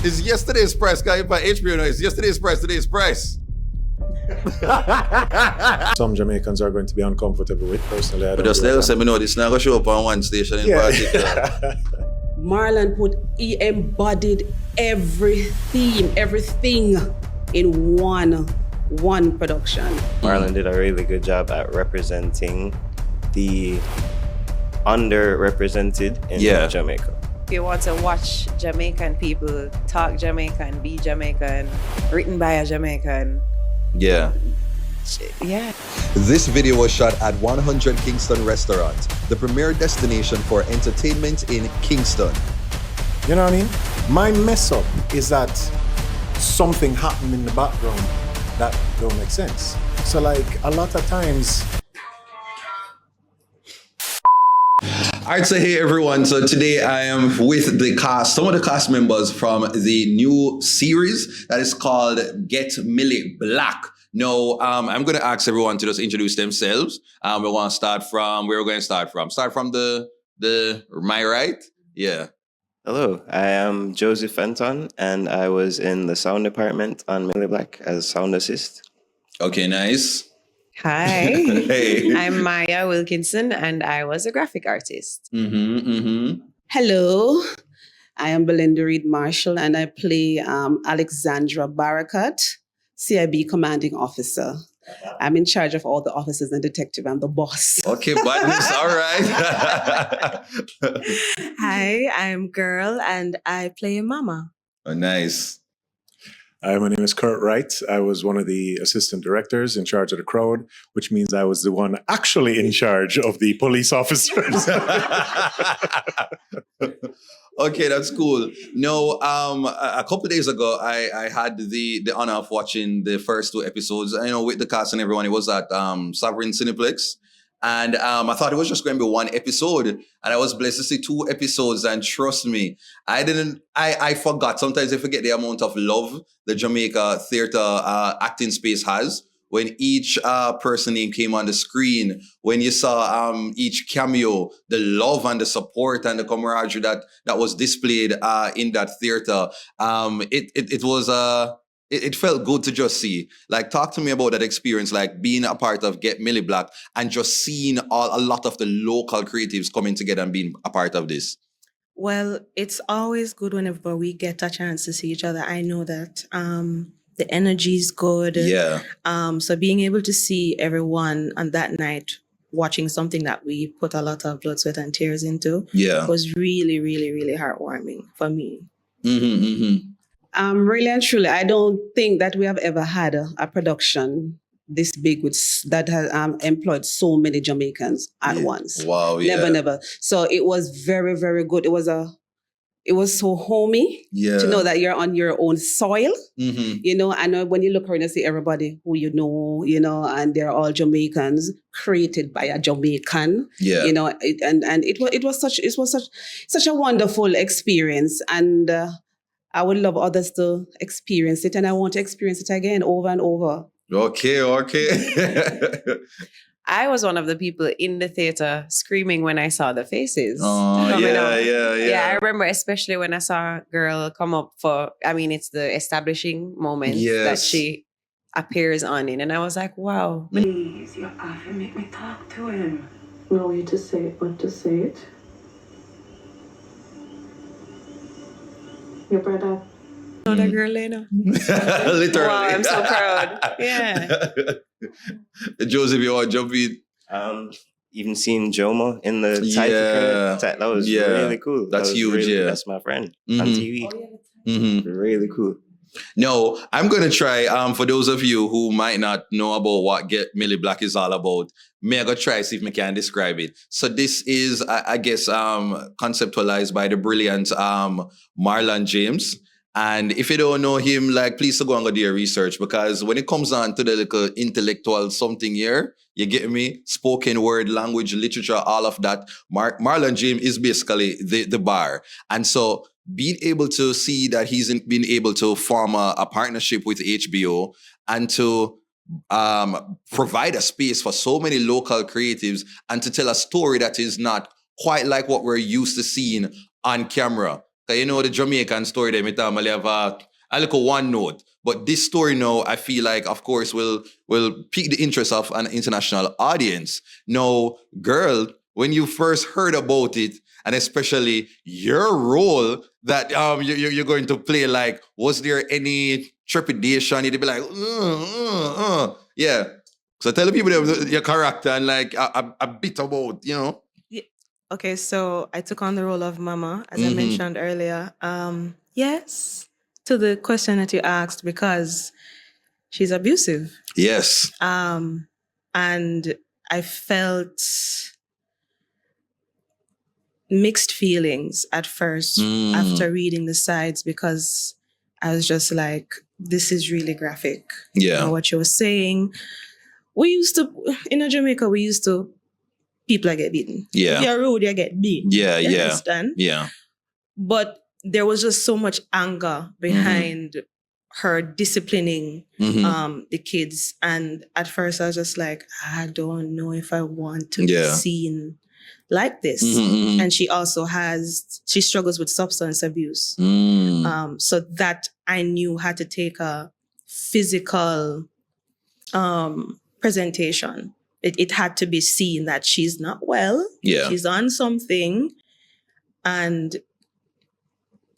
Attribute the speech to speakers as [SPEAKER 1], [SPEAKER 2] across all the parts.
[SPEAKER 1] It's yesterday's price, guy. By HBO now, it's yesterday's price, today's price.
[SPEAKER 2] Some Jamaicans are going to be uncomfortable with. Personally, I don't.
[SPEAKER 1] But just let us say, me know this now going to show up on one station in particular.
[SPEAKER 3] Marlon he embodied every theme, everything in one production.
[SPEAKER 4] Marlon did a really good job at representing the underrepresented in Jamaica.
[SPEAKER 5] If you want to watch Jamaican people talk Jamaican, be Jamaican, written by a Jamaican.
[SPEAKER 1] Yeah.
[SPEAKER 5] Yeah.
[SPEAKER 6] This video was shot at 100 Kingston Restaurant, the premier destination for entertainment in Kingston.
[SPEAKER 2] You know what I mean? My mess up is that something happened in the background that don't make sense. So like a lot of times.
[SPEAKER 1] All right, so hey everyone. So today I am with the cast, some of the cast members from the new series that is called Get Milie Black. Now, I'm going to ask everyone to just introduce themselves. We want to start from where we're going to start from. Start from the my right? Yeah.
[SPEAKER 4] Hello, I am Joseph Fenton, and I was in the sound department on Milie Black as sound assist.
[SPEAKER 1] Okay, nice.
[SPEAKER 5] Hi,
[SPEAKER 1] Hey.
[SPEAKER 5] I'm Maya Wilkinson, and I was a graphic artist.
[SPEAKER 3] Hello, I am Belinda Reed Marshall, and I play Alexandra Barakat, CIB commanding officer. I'm in charge of all the officers and detective. I'm the boss.
[SPEAKER 1] Okay, badness, all right.
[SPEAKER 5] Hi, I'm Girl, and I play Mama.
[SPEAKER 1] Oh, nice.
[SPEAKER 2] Hi, my name is Kurt Wright. I was one of the assistant directors in charge of the crowd, which means I was the one actually in charge of the police officers.
[SPEAKER 1] Okay, that's cool. No, a couple of days ago, I had the honor of watching the first two episodes, with the cast and everyone. It was at Sovereign Cineplex. And I thought it was just going to be one episode. And I was blessed to see 2 episodes. And trust me, I forgot. Sometimes I forget the amount of love the Jamaica theater acting space has. When each person name came on the screen, when you saw each cameo, the love and the support and the camaraderie that was displayed in that theater, it felt good to just see. Like, talk to me about that experience, like being a part of Get Milie Black and just seeing a lot of the local creatives coming together and being a part of this.
[SPEAKER 7] Well, it's always good whenever we get a chance to see each other. I know that the energy is good.
[SPEAKER 1] Yeah.
[SPEAKER 7] So being able to see everyone on that night watching something that we put a lot of blood, sweat, and tears into was really, really, really heartwarming for me.
[SPEAKER 3] Really and truly, I don't think that we have ever had a production this big that has employed so many Jamaicans at once.
[SPEAKER 1] Wow, yeah.
[SPEAKER 3] Never. So it was very, very good. It was so homey to know that you're on your own soil. And when you look around and see everybody who and they're all Jamaicans created by a Jamaican. Yeah. It was such a wonderful experience, and I would love others to experience it, and I want to experience it again over and over.
[SPEAKER 1] Okay.
[SPEAKER 5] I was one of the people in the theater screaming when I saw the faces.
[SPEAKER 1] Oh, yeah.
[SPEAKER 5] Yeah, I remember especially when I saw a girl come up it's the establishing moment that she appears on it. And I was like, wow.
[SPEAKER 8] Please, you have to make me talk to him. No, you just say it, but just say it. Your brother.
[SPEAKER 5] Know the girl, Lena.
[SPEAKER 1] Literally.
[SPEAKER 5] Wow, I'm so proud. Yeah.
[SPEAKER 1] Joseph, you want to jump in?
[SPEAKER 4] Even seeing Jomo in the title credit, that was really cool.
[SPEAKER 1] That's huge,
[SPEAKER 4] That's my friend on TV. Really cool.
[SPEAKER 1] No, I'm going to try, for those of you who might not know about what Get Milie Black is all about, may I go try see if I can describe it. So this is, I guess, conceptualized by the brilliant Marlon James. And if you don't know him, please go and do your research, because when it comes on to the little intellectual something here, you get me? Spoken word, language, literature, all of that. Marlon James is basically the bar. And so being able to see that he's been able to form a partnership with HBO and to provide a space for so many local creatives and to tell a story that is not quite like what we're used to seeing on camera. Because you know the Jamaican story, they normally have a little one note. But this story now, I feel like, of course, will pique the interest of an international audience. Now, girl, when you first heard about it, and especially your role that you're going to play, like, was there any trepidation? You'd be like, yeah. So tell the people your character and like a bit about, you know.
[SPEAKER 7] Yeah. Okay, so I took on the role of Mama, as I mentioned earlier. Yes, to the question that you asked, because she's abusive.
[SPEAKER 1] Yes.
[SPEAKER 7] And I felt mixed feelings at first after reading the sides, because I was just like, this is really graphic.
[SPEAKER 1] Yeah.
[SPEAKER 7] You know, what you were saying. In Jamaica, people are get beaten.
[SPEAKER 1] Yeah.
[SPEAKER 7] If you're rude, you get beat.
[SPEAKER 1] Yeah,
[SPEAKER 7] You
[SPEAKER 1] yeah.
[SPEAKER 7] understand?
[SPEAKER 1] Yeah.
[SPEAKER 7] But there was just so much anger behind her disciplining the kids. And at first I was just like, I don't know if I want to be seen like this. And she also she struggles with substance abuse. So that I knew had to take a physical presentation. It had to be seen that she's not well.
[SPEAKER 1] Yeah.
[SPEAKER 7] She's on something. And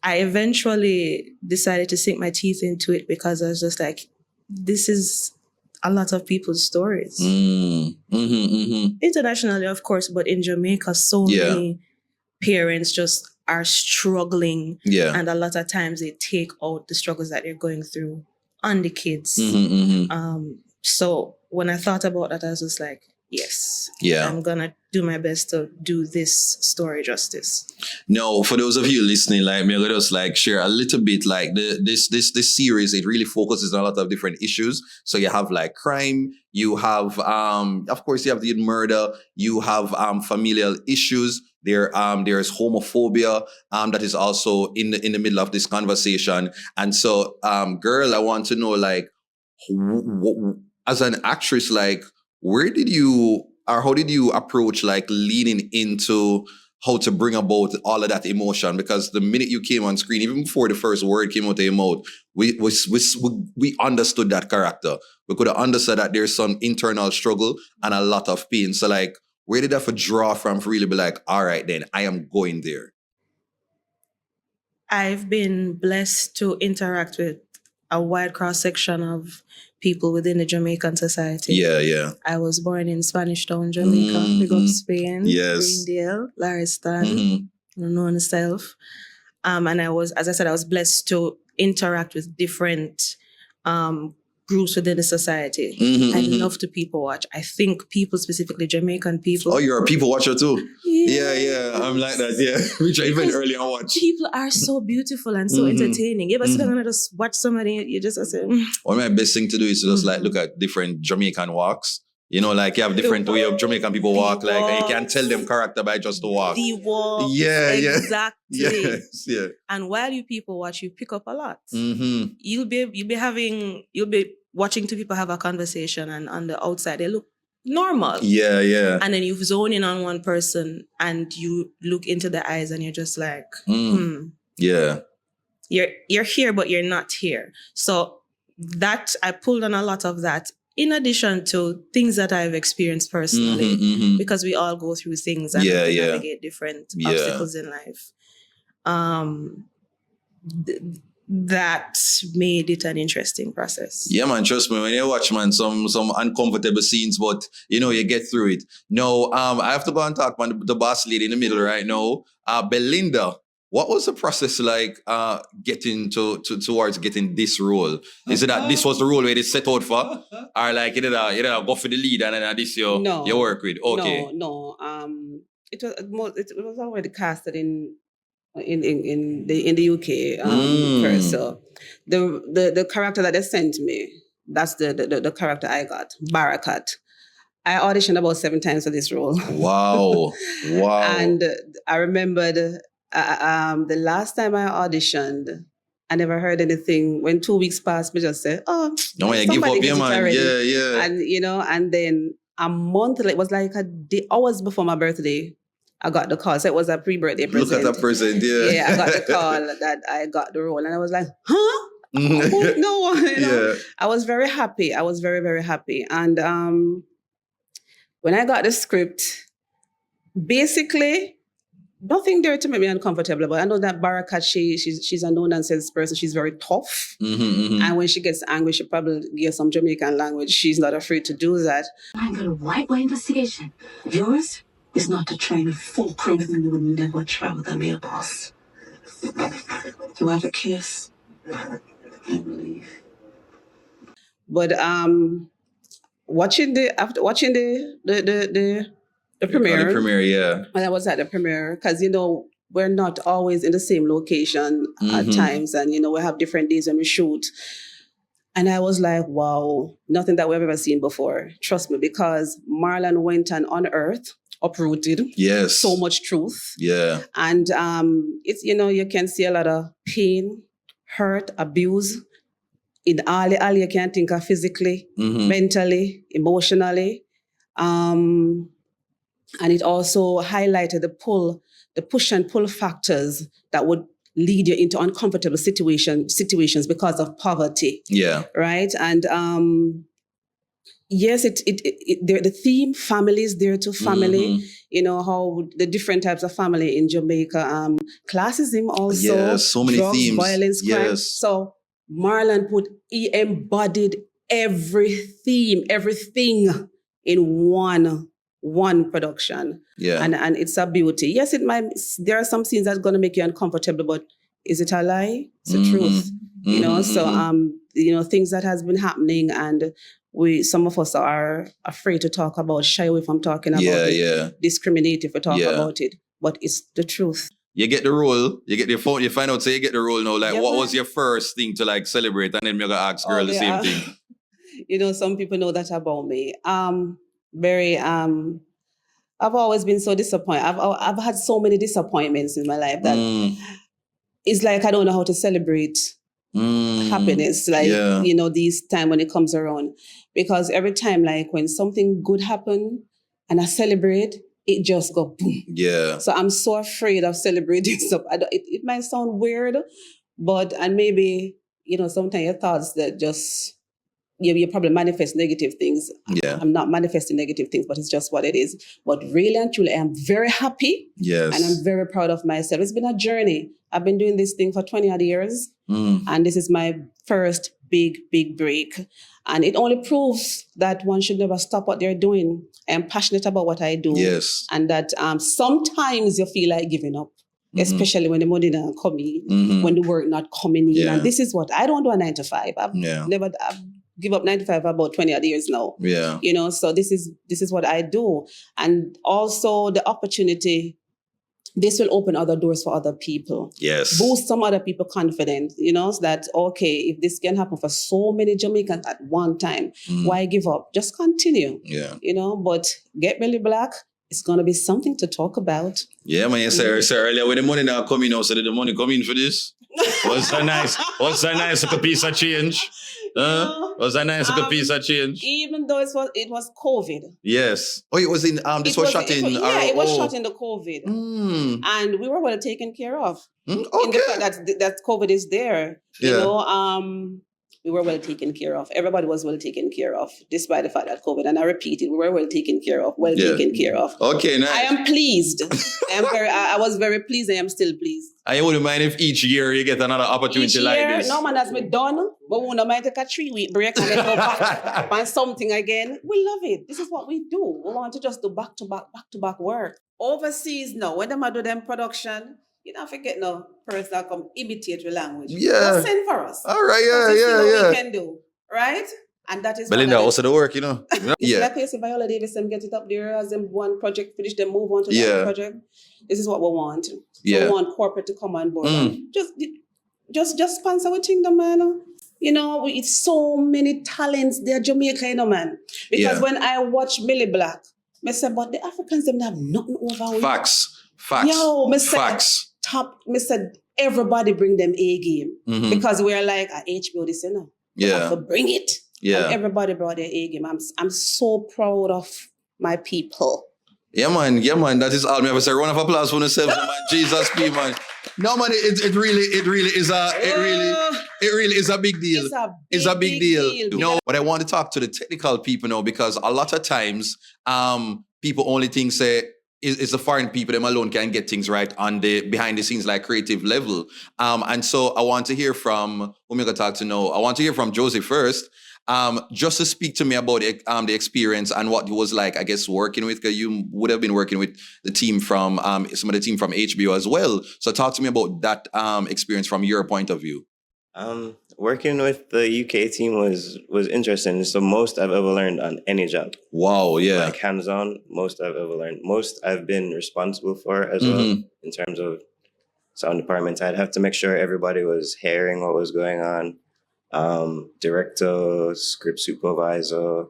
[SPEAKER 7] I eventually decided to sink my teeth into it, because I was just like, this is a lot of people's stories. Internationally, of course, but in Jamaica, so many parents just are struggling.
[SPEAKER 1] Yeah.
[SPEAKER 7] And a lot of times they take out the struggles that they're going through on the kids. So when I thought about that, I was just like, yes, I'm going to do my best to do this story justice.
[SPEAKER 1] No, for those of you listening, like me, let us like share a little bit, like this series, it really focuses on a lot of different issues. So you have like crime, you have, of course, you have the murder, you have familial issues. There's homophobia that is also in the middle of this conversation. And so, girl, I want to know, like, as an actress, like, how did you approach like leaning into how to bring about all of that emotion? Because the minute you came on screen, even before the first word came out of your mouth, we understood that character. We could have understood that there's some internal struggle and a lot of pain. So like, where did that draw from for really be like, all right, then I am going there?
[SPEAKER 7] I've been blessed to interact with a wide cross-section of people within the Jamaican society.
[SPEAKER 1] Yeah, yeah.
[SPEAKER 7] I was born in Spanish Town, Jamaica. Big up Spain.
[SPEAKER 1] Yes.
[SPEAKER 7] Greendale, Lariston, known self. And I was blessed to interact with different groups within the society. I love to people watch. I think people, specifically Jamaican people.
[SPEAKER 1] Oh, you're a people watcher too?
[SPEAKER 7] Yes.
[SPEAKER 1] Yeah. I'm like that, yeah. Which I even earlier watch.
[SPEAKER 7] People are so beautiful and so entertaining. You ever sit down and just watch somebody, you just say...
[SPEAKER 1] One of my best thing to do is to just like look at different Jamaican walks. You know, like you have different way of Jamaican people walk. Like you can't tell them character by just the walk.
[SPEAKER 7] The walk.
[SPEAKER 1] Yeah,
[SPEAKER 7] exactly.
[SPEAKER 1] Yes, yeah.
[SPEAKER 7] And while you people watch, you pick up a lot. You'll be watching two people have a conversation, and on the outside they look normal.
[SPEAKER 1] Yeah.
[SPEAKER 7] And then you zone in on one person and you look into the eyes and you're just like,
[SPEAKER 1] Yeah.
[SPEAKER 7] You're here, but you're not here. So that I pulled on a lot of that, in addition to things that I've experienced personally, because we all go through things and navigate different obstacles in life. That made it an interesting process.
[SPEAKER 1] Yeah, man, trust me, when you watch, man, some uncomfortable scenes, but you know, you get through it. No, I have to go and talk about the boss lady in the middle right now. Belinda, what was the process like getting towards getting this role? Is it that this was the role where they set out for? Or like you did go for the lead and then this you work with? Okay.
[SPEAKER 3] No. It was already casted in the UK first. So the character that they sent me, that's the character I got, Barakat. I auditioned about 7 times for this role.
[SPEAKER 1] Wow.
[SPEAKER 3] And I remembered the last time I auditioned, I never heard anything. When 2 weeks passed, me just said, "Oh,
[SPEAKER 1] no, I give up, yeah, man. Yeah.
[SPEAKER 3] And and then a month, it was like hours before my birthday, I got the call. So it was a pre-birthday present.
[SPEAKER 1] Look at that present, yeah.
[SPEAKER 3] Yeah, I got the call that I got the role. And I was like, huh? Oh, no. You know?
[SPEAKER 1] Yeah.
[SPEAKER 3] I was very happy. I was very, very happy. And when I got the script, basically, nothing there to make me uncomfortable. But I know that Barakat, she's a no-nonsense person. She's very tough. And when she gets angry, she probably gives some Jamaican language. She's not afraid to do that.
[SPEAKER 8] I'm going to white boy investigation. Yours is not to train a full crew with me would never try with a male boss. You have a kiss. I believe.
[SPEAKER 3] But after watching the premiere.
[SPEAKER 1] The premiere, yeah.
[SPEAKER 3] And I was at the premiere because, you know, we're not always in the same location at times. And, you know, we have different days when we shoot. And I was like, wow, nothing that we've ever seen before. Trust me, because Marlon went and unearthed, uprooted.
[SPEAKER 1] Yes.
[SPEAKER 3] So much truth.
[SPEAKER 1] Yeah.
[SPEAKER 3] And it's, you know, you can see a lot of pain, hurt, abuse in all you can think of physically, mentally, emotionally. And it also highlighted the push and pull factors that would lead you into uncomfortable situations because of poverty.
[SPEAKER 1] Yeah.
[SPEAKER 3] Right. And yes, the theme family is there to family. You know how the different types of family in Jamaica. Classism also.
[SPEAKER 1] Yeah, so many
[SPEAKER 3] drugs,
[SPEAKER 1] themes.
[SPEAKER 3] Violence, crime.
[SPEAKER 1] Yes.
[SPEAKER 3] So Marlon he embodied everything in one production.
[SPEAKER 1] Yeah.
[SPEAKER 3] And it's a beauty. Yes, there are some scenes that's gonna make you uncomfortable, but is it a lie? It's the truth. You know, so you know, things that has been happening and some of us are afraid to talk about, shy away from talking about it, discriminate if we talk about it. But it's the truth.
[SPEAKER 1] You get the role, you get the phone, you find out, say you get the role now, like what was your first thing to like celebrate? And then you're gonna ask girl the same thing.
[SPEAKER 3] You know, some people know that about me. I've always been so disappointed. I've had so many disappointments in my life that it's like I don't know how to celebrate happiness, like, you know, these time when it comes around. Because every time, like when something good happens and I celebrate, it just go boom. Yeah. So I'm so afraid of celebrating stuff. It might sound weird, and maybe, you know, sometimes your thoughts that just, you probably manifest negative things. Yeah. I'm not manifesting negative things, but it's just what it is. But really and truly, I'm very happy. Yes. And I'm very proud of myself. It's been a journey. I've been doing this thing for 20 odd years. And this is my first big break. And it only proves that one should never stop what they're doing. I'm passionate about what I do. Yes. And that sometimes you feel like giving up. Especially when the money not coming, when the work not coming in. And this is what, I don't do a 9 to 5. I've give up 9 to 5 for about 20 odd years now. Yeah. You know, so this is what I do. And also the opportunity, this will open other doors for other people. Yes. Boost some other people confidence, you know, so that, okay, if this can happen for so many Jamaicans at one time, why give up? Just continue. Yeah. You know, but Get Milie Black, it's going to be something to talk about. Yeah, man, yes, sir. Earlier when the money now coming now, so did the money come in for this? What's a nice little piece of change? Was a nice little piece of change? Even though it was COVID. Yes. Oh, it was in this was shot in. It was shot in the COVID, and we were well taken care of. Okay. In the fact that COVID is there, you know. We were well taken care of. Everybody was well taken care of, despite the fact that COVID. And I repeat it, we were well taken care of. Taken care of. Okay, nice. I am pleased. I was very pleased. I am still pleased. I wouldn't mind if each year you get another opportunity like this. No, man, that's me done. But we don't mind take a 3-week break and then go back on something again. We love it. This is what we do. We want to just do back to back work. Overseas now, when them do them production, you don't forget no person that come imitate your language. Yeah. Just send for us. All right, yeah. We can do, right? And that is Belinda also the work, you know. It's like you see Viola Davis and get it up there as them one project finish, then move on to the other project. This is what we want. So we want corporate to come on board. Just sponsor with Kingdom, man. You know, it's so many talents there, Jamaica, you know, man. Because when I watch Millie Black, I said, but the Africans them have nothing over with. Facts. Yo, I said, everybody bring them A game. Because we're like, at HBO, this, you know. Yeah. So bring it. Yeah. And everybody brought their A game. I'm so proud of my people.
[SPEAKER 1] Yeah, man. That is all me ever say. Round of applause for yourself, man. Jesus, P, man. No, man. It really is a big deal. It's a big deal. You know, but I want to talk to the technical people now because a lot of times, people only think say it's the foreign people them alone can get things right on the behind the scenes like creative level. And so I want to hear from whom you're gonna talk to now. I want to hear from Josie first. Just to speak to me about the experience and what it was like, I guess, working with, because you would have been working with the team from some of the team from HBO as well. So talk to me about that experience from your point of view.
[SPEAKER 4] Working with the UK team was interesting. It's the most I've ever learned on any job.
[SPEAKER 1] Wow, yeah.
[SPEAKER 4] Like hands-on, most I've ever learned. Most I've been responsible for as well in terms of sound department. I'd have to make sure everybody was hearing what was going on. Director, script supervisor,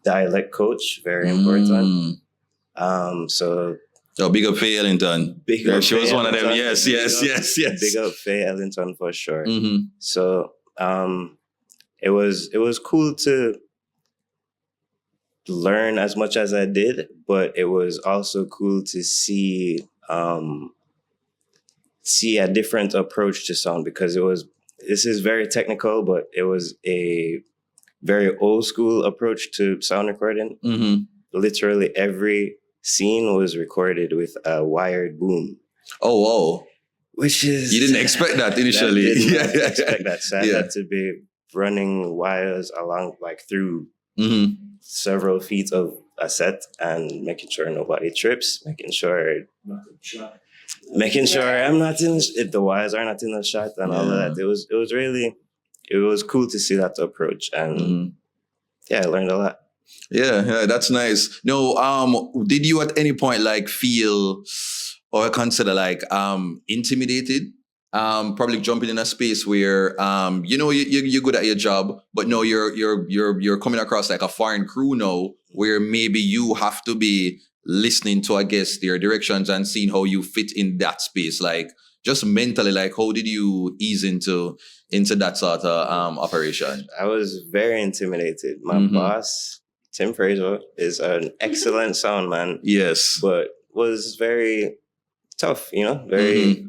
[SPEAKER 4] dialect coach, very important.
[SPEAKER 1] So big up Faye Ellington. She was one of them. Yes.
[SPEAKER 4] Big up Faye Ellington for sure. So it was cool to learn as much as I did, but it was also cool to see a different approach to sound because this is very technical, but it was a very old school approach to sound recording. Literally every scene was recorded with a wired boom.
[SPEAKER 1] Oh, wow.
[SPEAKER 4] Which is...
[SPEAKER 1] You didn't expect that initially.
[SPEAKER 4] I didn't expect that. So I had to be running wires along, like through several feet of a set and making sure nobody trips, making sure I'm not in the wires are not in the shot and all of that. It was cool to see that approach and I learned a lot.
[SPEAKER 1] Yeah, that's nice. No, did you at any point like feel or consider like intimidated? Probably jumping in a space where you're good at your job, but no, you're coming across like a foreign crew now, where maybe you have to be listening to, I guess, their directions and seeing how you fit in that space. Like just mentally, like how did you ease into that sort of operation?
[SPEAKER 4] I was very intimidated. My boss, Tim Fraser, is an excellent sound man.
[SPEAKER 1] Yes,
[SPEAKER 4] but was very tough. Very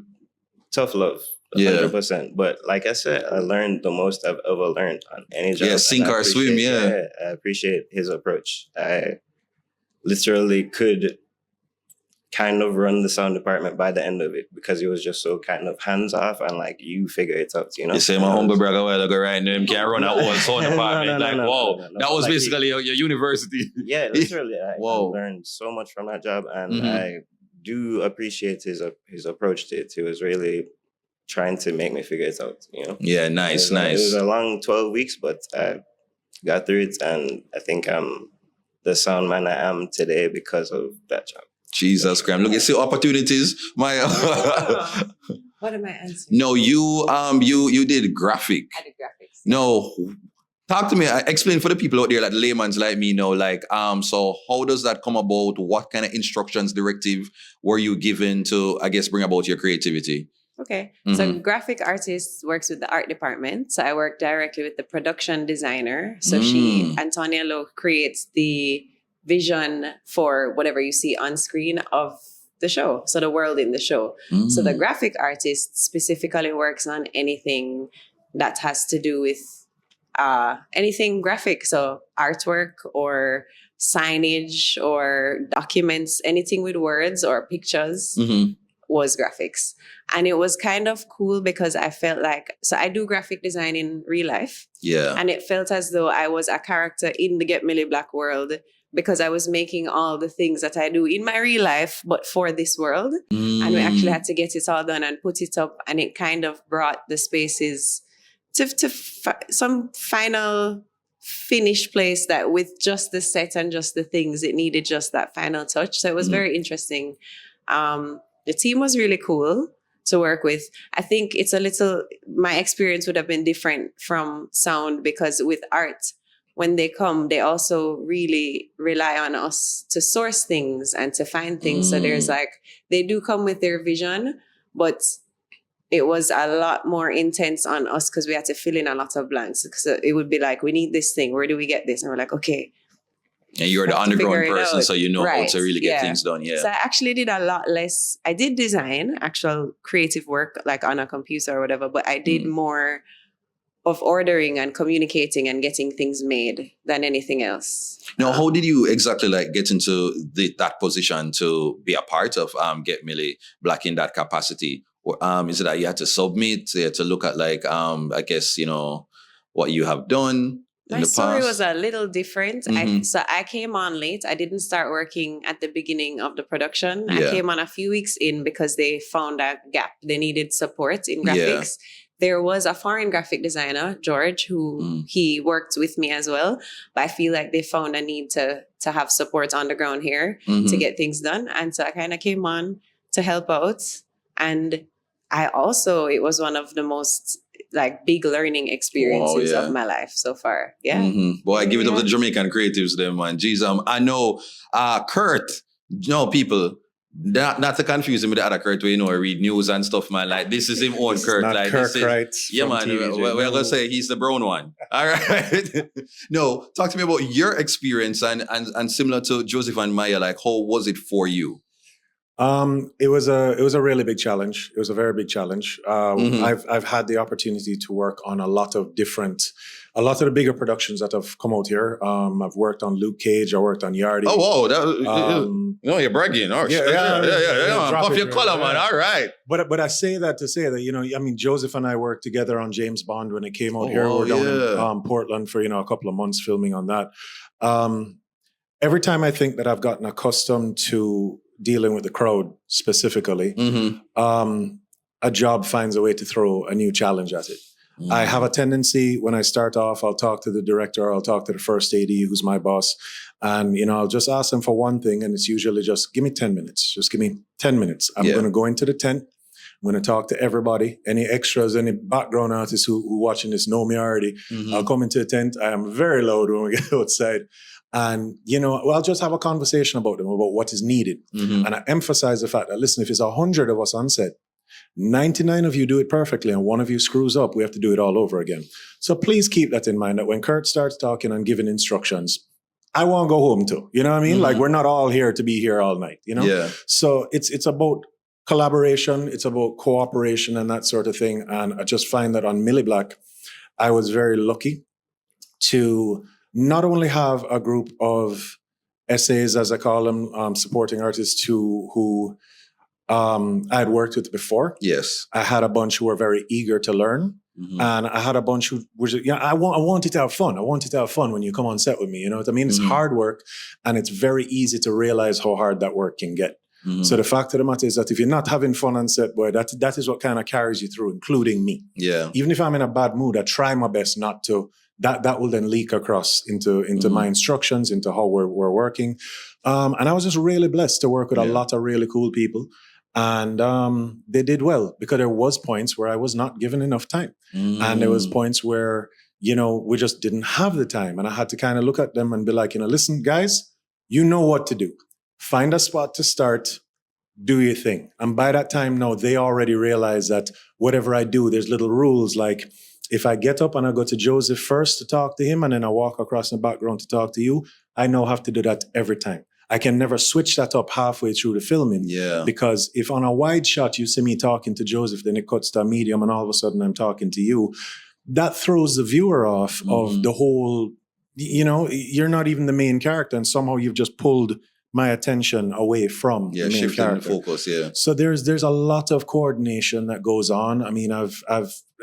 [SPEAKER 4] tough love. 100%. But like I said, I learned the most I've ever learned on any job.
[SPEAKER 1] Yeah, sink or swim. Yeah,
[SPEAKER 4] I appreciate his approach. I literally could kind of run the sound department by the end of it because he was just so kind of hands off and like you figure it out, You
[SPEAKER 1] say my humble brother while ago right now, him can't run a whole sound department. That was like basically your university.
[SPEAKER 4] Yeah, literally. I learned so much from that job and I do appreciate his approach to it. He was really trying to make me figure it out,
[SPEAKER 1] Yeah, nice.
[SPEAKER 4] It was a long 12 weeks, but I got through it and I think I'm the sound man I am today because of that job.
[SPEAKER 1] Jesus Christ. Look, you see opportunities.
[SPEAKER 5] What am I answering?
[SPEAKER 1] No, you did graphic.
[SPEAKER 5] I did graphics.
[SPEAKER 1] No. Talk to me. Explain for the people out there, like layman's like me, like, so how does that come about? What kind of instructions, directive were you given to, I guess, bring about your creativity?
[SPEAKER 5] Okay. So graphic artist works with the art department. So I work directly with the production designer. So Antonia Lowe, creates the vision for whatever you see on screen of the show. So the world in the show. So the graphic artist specifically works on anything that has to do with anything graphic. So artwork or signage or documents, anything with words or pictures. Was graphics. And it was kind of cool because I felt like, so I do graphic design in real life.
[SPEAKER 1] Yeah.
[SPEAKER 5] And it felt as though I was a character in the Get Milie Black world because I was making all the things that I do in my real life, but for this world. And we actually had to get it all done and put it up. And it kind of brought the spaces to some final finished place that with just the set and just the things, it needed just that final touch. So it was very interesting. The team was really cool to work with. I think it's my experience would have been different from sound because with art, when they come, they also really rely on us to source things and to find things. So there's they do come with their vision, but it was a lot more intense on us because we had to fill in a lot of blanks. So it would be like, we need this thing. Where do we get this? And we're like, okay,
[SPEAKER 1] And you're the
[SPEAKER 5] have to
[SPEAKER 1] underground
[SPEAKER 5] figure it
[SPEAKER 1] person,
[SPEAKER 5] out.
[SPEAKER 1] so you know how
[SPEAKER 5] Right,
[SPEAKER 1] to really get
[SPEAKER 5] yeah.
[SPEAKER 1] things done. Yeah.
[SPEAKER 5] So I actually did a lot less. I did design, actual creative work, like on a computer or whatever, but I did more of ordering and communicating and getting things made than anything else.
[SPEAKER 1] Now, how did you exactly like get into that position to be a part of Get Milie Black in that capacity? Or, is it that you had to submit, you had to look at like, I guess, you know, what you have done in
[SPEAKER 5] My
[SPEAKER 1] the
[SPEAKER 5] story
[SPEAKER 1] past?
[SPEAKER 5] was a little different.
[SPEAKER 1] Mhm.
[SPEAKER 5] So I came on late. I didn't start working at the beginning of the production.
[SPEAKER 1] Yeah.
[SPEAKER 5] I came on a few weeks in because they found a gap. They needed support in
[SPEAKER 1] Yeah.
[SPEAKER 5] graphics. There was a foreign graphic designer, George, who he worked with me as well. But I feel like they found a need to have support on the ground here to get things done. And so I kind of came on to help out. And I also, it was one of the most like big learning experiences of my life so far. Yeah.
[SPEAKER 1] Boy, I give it up to the Jamaican creatives then, man. Jeez, I know Kurt, you know, people, not to confuse him with the other Kurt where, you know, I read news and stuff, man. Like, this is him own Kurt.
[SPEAKER 2] Not
[SPEAKER 1] like,
[SPEAKER 2] Kirk
[SPEAKER 1] this is,
[SPEAKER 2] Wright
[SPEAKER 1] yeah,
[SPEAKER 2] from
[SPEAKER 1] man.
[SPEAKER 2] TVJ.
[SPEAKER 1] We're going to say he's the brown one. All right. No, talk to me about your experience and similar to Joseph and Maya, like, how was it for you?
[SPEAKER 2] It was a really big challenge. It was a very big challenge. I've had the opportunity to work on a lot of the bigger productions that have come out here. I've worked on Luke Cage. I worked on Yardie.
[SPEAKER 1] Oh, whoa! No, you're bragging. Oh, yeah. Puff your collar, man. All right.
[SPEAKER 2] But I say that to say that, you know, I mean, Joseph and I worked together on James Bond when it came out here. We're down in Portland for, you know, a couple of months filming on that. Every time I think that I've gotten accustomed to dealing with the crowd specifically, a job finds a way to throw a new challenge at it. I have a tendency when I start off, I'll talk to the director, I'll talk to the first AD who's my boss, and, you know, I'll just ask them for one thing, and it's usually just give me 10 minutes. Just give me 10 minutes. I'm going to go into the tent. I'm going to talk to everybody, any extras, any background artists who watching this know me already. I'll come into the tent. I am very loud when we get outside. And, you know, I'll just have a conversation about them, about what is needed. And I emphasize the fact that, listen, if it's 100 of us on set, 99 of you do it perfectly and one of you screws up, we have to do it all over again. So please keep that in mind, that when Kurt starts talking and giving instructions, I want to go home too. You know what I mean? Like, we're not all here to be here all night, you know?
[SPEAKER 1] Yeah.
[SPEAKER 2] So it's about collaboration, it's about cooperation and that sort of thing. And I just find that on Milie Black, I was very lucky to not only have a group of essays, as I call them, supporting artists who I had worked with before.
[SPEAKER 1] Yes.
[SPEAKER 2] I had a bunch who were very eager to learn. And I had a bunch who were just, I wanted to have fun. I wanted to have fun when you come on set with me. You know what I mean? It's hard work, and it's very easy to realize how hard that work can get. So the fact of the matter is that if you're not having fun on set, boy, that is what kind of carries you through, including me.
[SPEAKER 1] Yeah.
[SPEAKER 2] Even if I'm in a bad mood, I try my best not to. That will then leak across into my instructions, into how we're working. And I was just really blessed to work with a lot of really cool people. And they did well, because there was points where I was not given enough time. And there was points where, you know, we just didn't have the time. And I had to kind of look at them and be like, you know, listen, guys, you know what to do. Find a spot to start, do your thing. And by that time, no, they already realize that whatever I do, there's little rules. Like, if I get up and I go to Joseph first to talk to him, and then I walk across the background to talk to you, I now have to do that every time. I can never switch that up halfway through the filming. Yeah. Because if on a wide shot you see me talking to Joseph, then it cuts to a medium and all of a sudden I'm talking to you, that throws the viewer off of the whole, you know, you're not even the main character, and somehow you've just pulled my attention away from the main character.
[SPEAKER 1] Focus,
[SPEAKER 2] So there's a lot of coordination that goes on. I mean,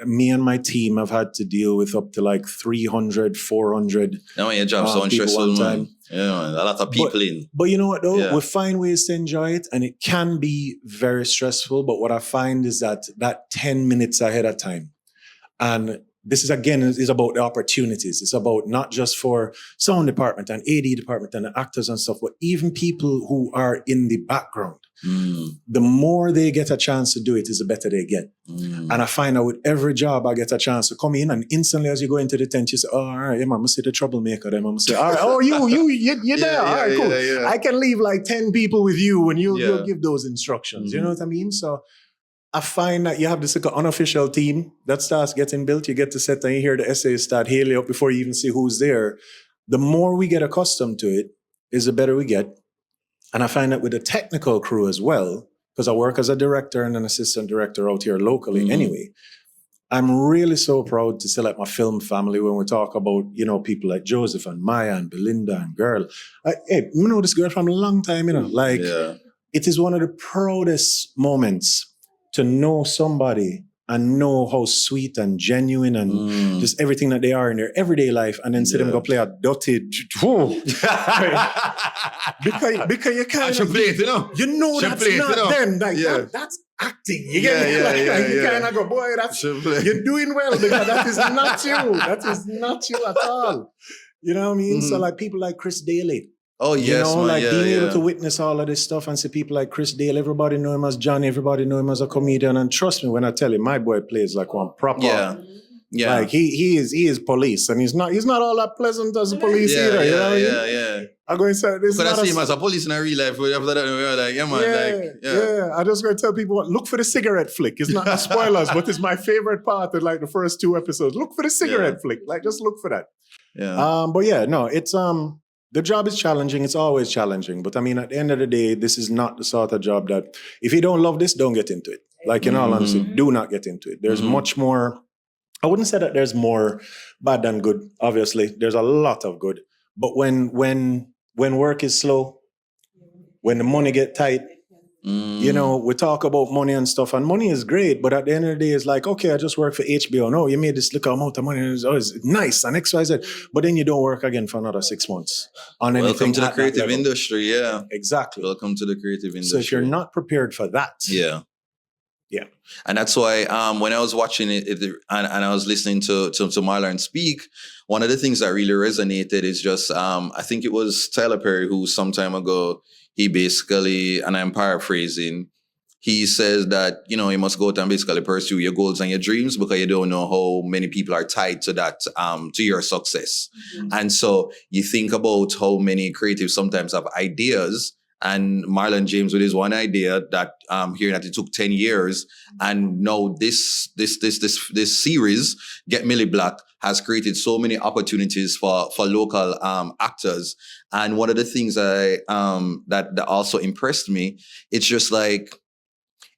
[SPEAKER 2] me and my team have had to deal with up to like 300, 400.
[SPEAKER 1] Now your job's so stressful, man. Yeah, a lot of people
[SPEAKER 2] But you know what though? We find ways to enjoy it, and it can be very stressful. But what I find is that 10 minutes ahead of time, and this is again is about the opportunities. It's about not just for sound department and AD department and the actors and stuff, but even people who are in the background. The more they get a chance to do it, is the better they get. And I find that with every job, I get a chance to come in, and instantly as you go into the tent, you say, "Oh, all right, I'm gonna see the troublemaker." Then I'm gonna say, "All right, oh, you're there. All right, cool. Yeah. I can leave like 10 people with you when you'll give those instructions." You know what I mean? So I find that you have this like unofficial team that starts getting built. You get to set and you hear the essays start hailing up before you even see who's there. The more we get accustomed to it, is the better we get. And I find that with the technical crew as well, because I work as a director and an assistant director out here locally anyway, I'm really so proud to select my film family when we talk about, you know, people like Joseph and Maya and Belinda and Girl. Hey, you know this girl from a long time, you know, like it is one of the proudest moments to know somebody and know how sweet and genuine and just everything that they are in their everyday life, and then see them go play a Dutty. because you can't play it, you know. You know that's not them. Like that's acting. You get me? You kind of go, boy, that's you're doing well, because that is not you. That is not you at all. You know what I mean? So like people like Chris Daly.
[SPEAKER 1] Oh, yes,
[SPEAKER 2] you know,
[SPEAKER 1] man.
[SPEAKER 2] like being able to witness all of this stuff and see people like Chris Dale, everybody know him as Johnny, everybody know him as a comedian. And trust me when I tell you, my boy plays like one proper. Yeah. Like he is police, and he's not all that pleasant as a police either. You know what I mean? I'm going to say this.
[SPEAKER 1] But I see him as a police in a real life. After that, we were like,
[SPEAKER 2] I just going to tell people, look for the cigarette flick. It's not spoilers, but it's my favorite part of like the first 2 episodes. Look for the cigarette flick. Like just look for that.
[SPEAKER 1] Yeah.
[SPEAKER 2] But yeah, no, it's the job is challenging. It's always challenging. But I mean, at the end of the day, this is not the sort of job that if you don't love this, don't get into it. Like in all honesty, do not get into it. There's much more. I wouldn't say that there's more bad than good. Obviously, there's a lot of good. But when work is slow, when the money get tight, you know, we talk about money and stuff, and money is great, but at the end of the day, it's like, okay, I just work for HBO. No, you made this little amount of money, and it's nice, and X, Y, Z. But then you don't work again for another 6 months on anything.
[SPEAKER 1] Welcome to the creative industry,
[SPEAKER 2] Exactly.
[SPEAKER 1] Welcome to the creative industry.
[SPEAKER 2] So if you're not prepared for that.
[SPEAKER 1] Yeah. And that's why when I was watching it and I was listening to Marlon speak, one of the things that really resonated is just, I think it was Tyler Perry who some time ago, he basically, and I'm paraphrasing, he says that, you know, you must go out and basically pursue your goals and your dreams because you don't know how many people are tied to that, to your success. And so you think about how many creatives sometimes have ideas. And Marlon James with his one idea that hearing that it took 10 years, and now this series, Get Milie Black, has created so many opportunities for local actors. And one of the things that also impressed me, it's just like,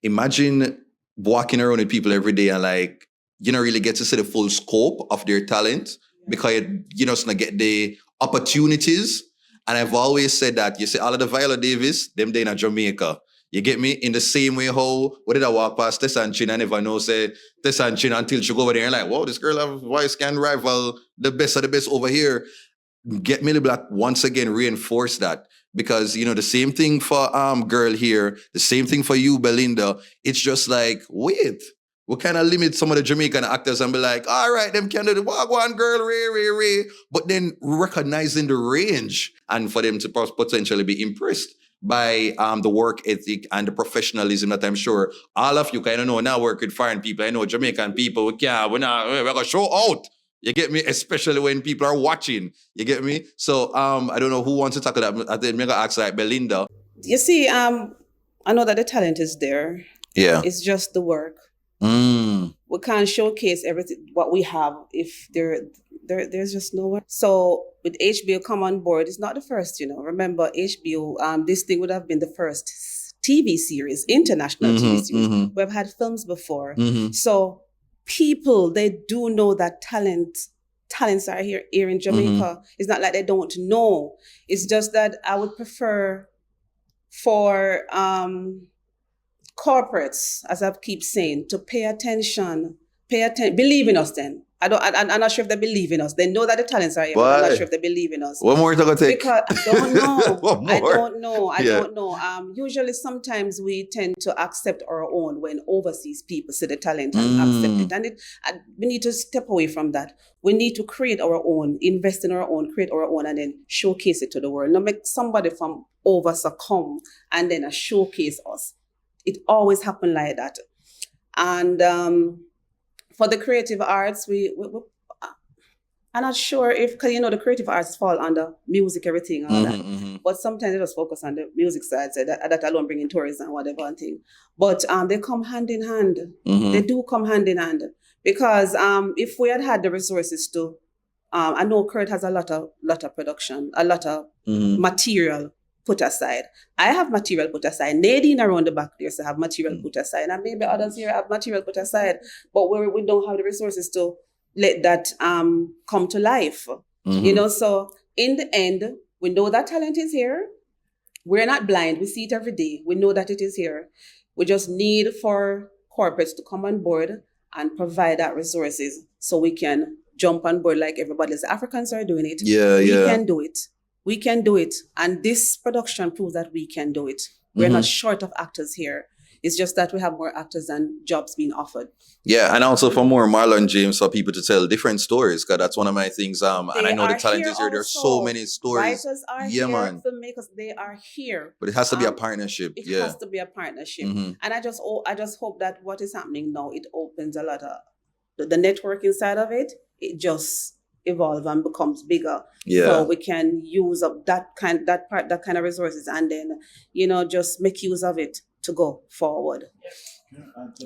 [SPEAKER 1] imagine walking around with people every day and like, you don't really get to see the full scope of their talent because you just not get the opportunities. And I've always said that, you see, all of the Viola Davis, them they in Jamaica. You get me? In the same way how, what did I walk past Tessa and Chin, I never know, say, Tessa and Chin until she go over there and like, wow, this girl have voice can rival the best of the best over here. Get Milie Black once again reinforce that. Because, you know, the same thing for Girl here, the same thing for you, Belinda. It's just like, wait, we kind of limit some of the Jamaican actors and be like, all right, them can do the Wagwan Girl, Ray. But then recognizing the range and for them to potentially be impressed by the work ethic and the professionalism that I'm sure all of you kind of know now work with foreign people. I know Jamaican people, we're going to show out. You get me? Especially when people are watching. You get me? So I don't know who wants to tackle that. I think I'm going to ask like Belinda.
[SPEAKER 3] You see, I know that the talent is there.
[SPEAKER 1] Yeah.
[SPEAKER 3] It's just the work. We can't showcase everything what we have if there's just no work. So with HBO come on board, it's not the first, you know. Remember HBO, this thing would have been the first TV series, international TV series. We've had films before. So people, they do know that talents are here in Jamaica. It's not like they don't know. It's just that I would prefer for corporates, as I keep saying, to pay attention, believe in us then. I'm not sure if they believe in us. They know that the talents are here, but I'm not sure if they believe in us.
[SPEAKER 1] What more is it going to take?
[SPEAKER 3] Because I don't know. I don't know. Usually sometimes we tend to accept our own when overseas people see the talent and accept it. And we need to step away from that. We need to create our own, invest in our own, create our own, and then showcase it to the world. Not make somebody from overseas come and then showcase us. It always happened like that. And for the creative arts, I'm not sure if, because you know the creative arts fall under music, everything, all that. But sometimes they just focus on the music side, so that alone bring in tourism and whatever and thing. But they come hand in hand. They do come hand in hand. Because if we had the resources to I know Kurt has a lot of production, a lot of material put aside. I have material put aside. Nadine around the back there so have material put aside. And maybe others here have material put aside. But we don't have the resources to let that come to life. You know, so in the end, we know that talent is here. We're not blind. We see it every day. We know that it is here. We just need for corporates to come on board and provide that resources so we can jump on board like everybody else. Africans are doing it. We can do it. We can do it. And this production proves that we can do it. We're not short of actors here. It's just that we have more actors than jobs being offered.
[SPEAKER 1] Yeah, and also for more Marlon James, for people to tell different stories, because that's one of my things. And I know the talent is here. There's so many stories.
[SPEAKER 3] Writers are here, filmmakers, they are here.
[SPEAKER 1] But it has to be a partnership.
[SPEAKER 3] It has to be a partnership. And I just hope that what is happening now, it opens a lot of the networking side of it. It just evolves and becomes bigger.
[SPEAKER 1] Yeah.
[SPEAKER 3] So we can use up that kind of resources and then, you know, just make use of it to go forward.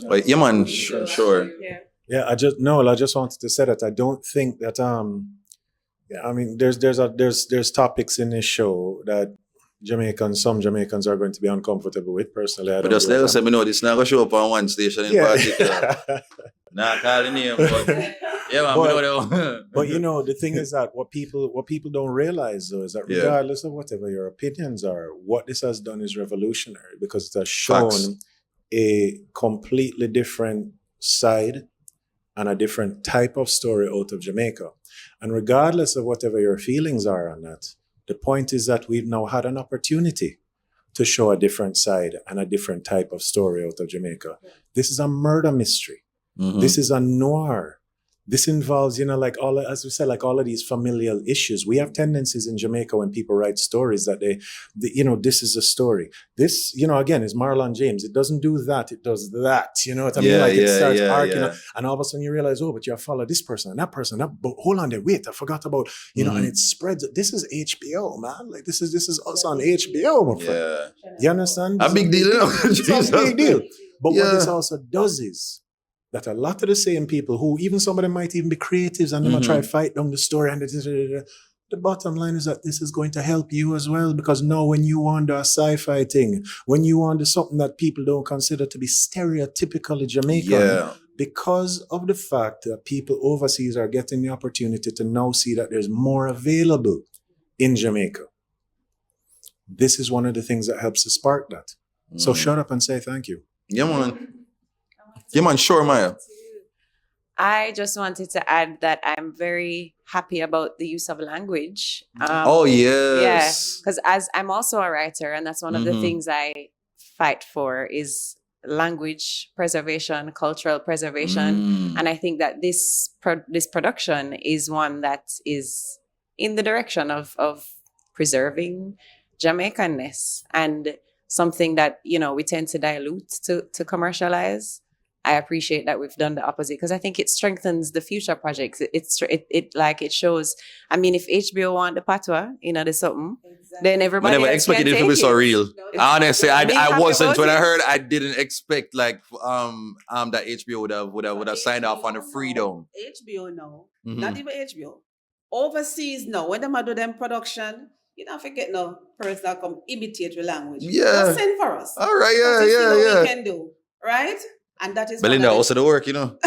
[SPEAKER 1] But yeah, man, sure.
[SPEAKER 2] Yeah, I just wanted to say that I don't think that I mean there's topics in this show that some Jamaicans are going to be uncomfortable with. Personally, I don't.
[SPEAKER 1] But just let us say, this not gonna show up on one station in particular. Not calling name, but yeah, man,
[SPEAKER 2] but you know, the thing is that what people don't realize though is that regardless of whatever your opinions are, what this has done is revolutionary because it has shown a completely different side and a different type of story out of Jamaica. And regardless of whatever your feelings are on that, the point is that we've now had an opportunity to show a different side and a different type of story out of Jamaica. This is a murder mystery. This is a noir. This involves, you know, like as we said, like all of these familial issues. We have tendencies in Jamaica when people write stories that they you know, this is a story. This, you know, again, is Marlon James. It doesn't do that. It does that. You know what I mean? Like it starts arcing, and all of a sudden you realize, oh, but you have followed this person and that person. But hold on there, wait, I forgot about, you know, and it spreads. This is HBO, man. Like this is us on HBO, my friend. You understand?
[SPEAKER 1] A big deal.
[SPEAKER 2] It's a big deal. But what this also does is that a lot of the same people who, even some of them might even be creatives and they might try to fight down the story and the bottom line is that this is going to help you as well, because now when you want a sci-fi thing, when you want something that people don't consider to be stereotypically Jamaican, because of the fact that people overseas are getting the opportunity to now see that there's more available in Jamaica. This is one of the things that helps to spark that. So shut up and say thank you.
[SPEAKER 1] Yeah, man. Yeah, man, sure, Maya.
[SPEAKER 5] I just wanted to add that I'm very happy about the use of language.
[SPEAKER 1] Oh, yes.
[SPEAKER 5] Yeah, because as I'm also a writer, and that's one of the things I fight for is language preservation, cultural preservation. And I think that this production is one that is in the direction of preserving Jamaicanness and something that, you know, we tend to dilute to commercialize. I appreciate that we've done the opposite because I think it strengthens the future projects. It shows. I mean, if HBO want the patois, you know, there's something, then everybody. I never expected it to be so
[SPEAKER 1] real. Honestly, I wasn't when I heard. I didn't expect like that HBO would have signed off on the freedom.
[SPEAKER 3] HBO no, not even HBO. Overseas no. When them do them production, you don't forget no person that come imitate your language.
[SPEAKER 1] Yeah,
[SPEAKER 3] just send for us.
[SPEAKER 1] All right, yeah.
[SPEAKER 3] We can do right. And that is
[SPEAKER 1] Belinda also the work, you know.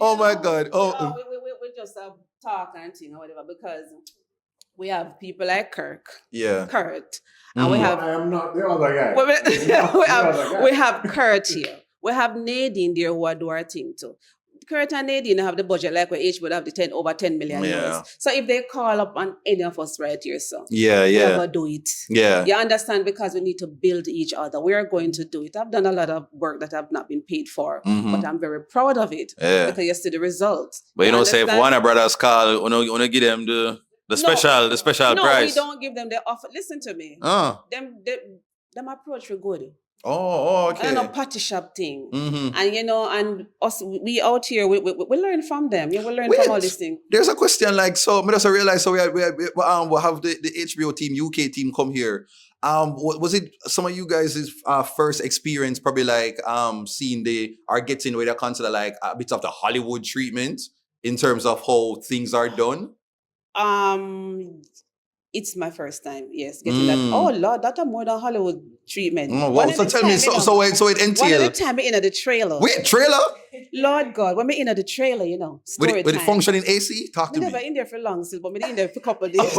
[SPEAKER 1] Oh my God. Oh,
[SPEAKER 3] we just talk and thing or whatever because we have people like Kurt, and we have.
[SPEAKER 2] I am not the other guy.
[SPEAKER 3] We have Kurt here. We have Nadine there who do our thing too. Kurt and Nadine have the budget like where each would have the over 10 million euros. So if they call up on any of us right here, so we'll do it.
[SPEAKER 1] Yeah.
[SPEAKER 3] You understand? Because we need to build each other. We are going to do it. I've done a lot of work that I've not been paid for, but I'm very proud of it because you see the results.
[SPEAKER 1] But you know, say if Warner Brothers call, you know, give them the special price.
[SPEAKER 3] No, we don't give them the offer. Listen to me. Them approach were good.
[SPEAKER 1] Oh, okay.
[SPEAKER 3] And a party shop thing. And you know, and us, we out here, we learn from them. Yeah, we learn from all these things.
[SPEAKER 1] There's a question like, so I just realized, so we have the HBO team, UK team come here. Was it some of you guys' first experience probably like seeing or getting where they consider like a bit of the Hollywood treatment in terms of how things are done?
[SPEAKER 3] It's my first time, yes, getting that. Oh Lord, that's a more than Hollywood treatment.
[SPEAKER 1] Oh, wow. So tell me, so it entails.
[SPEAKER 3] One of the time in the trailer.
[SPEAKER 1] Wait, trailer?
[SPEAKER 3] Lord God, when we in the trailer, story
[SPEAKER 1] With
[SPEAKER 3] time.
[SPEAKER 1] it functioning AC? Talk to me.
[SPEAKER 3] Never in there for long still, but me in there for a couple of days.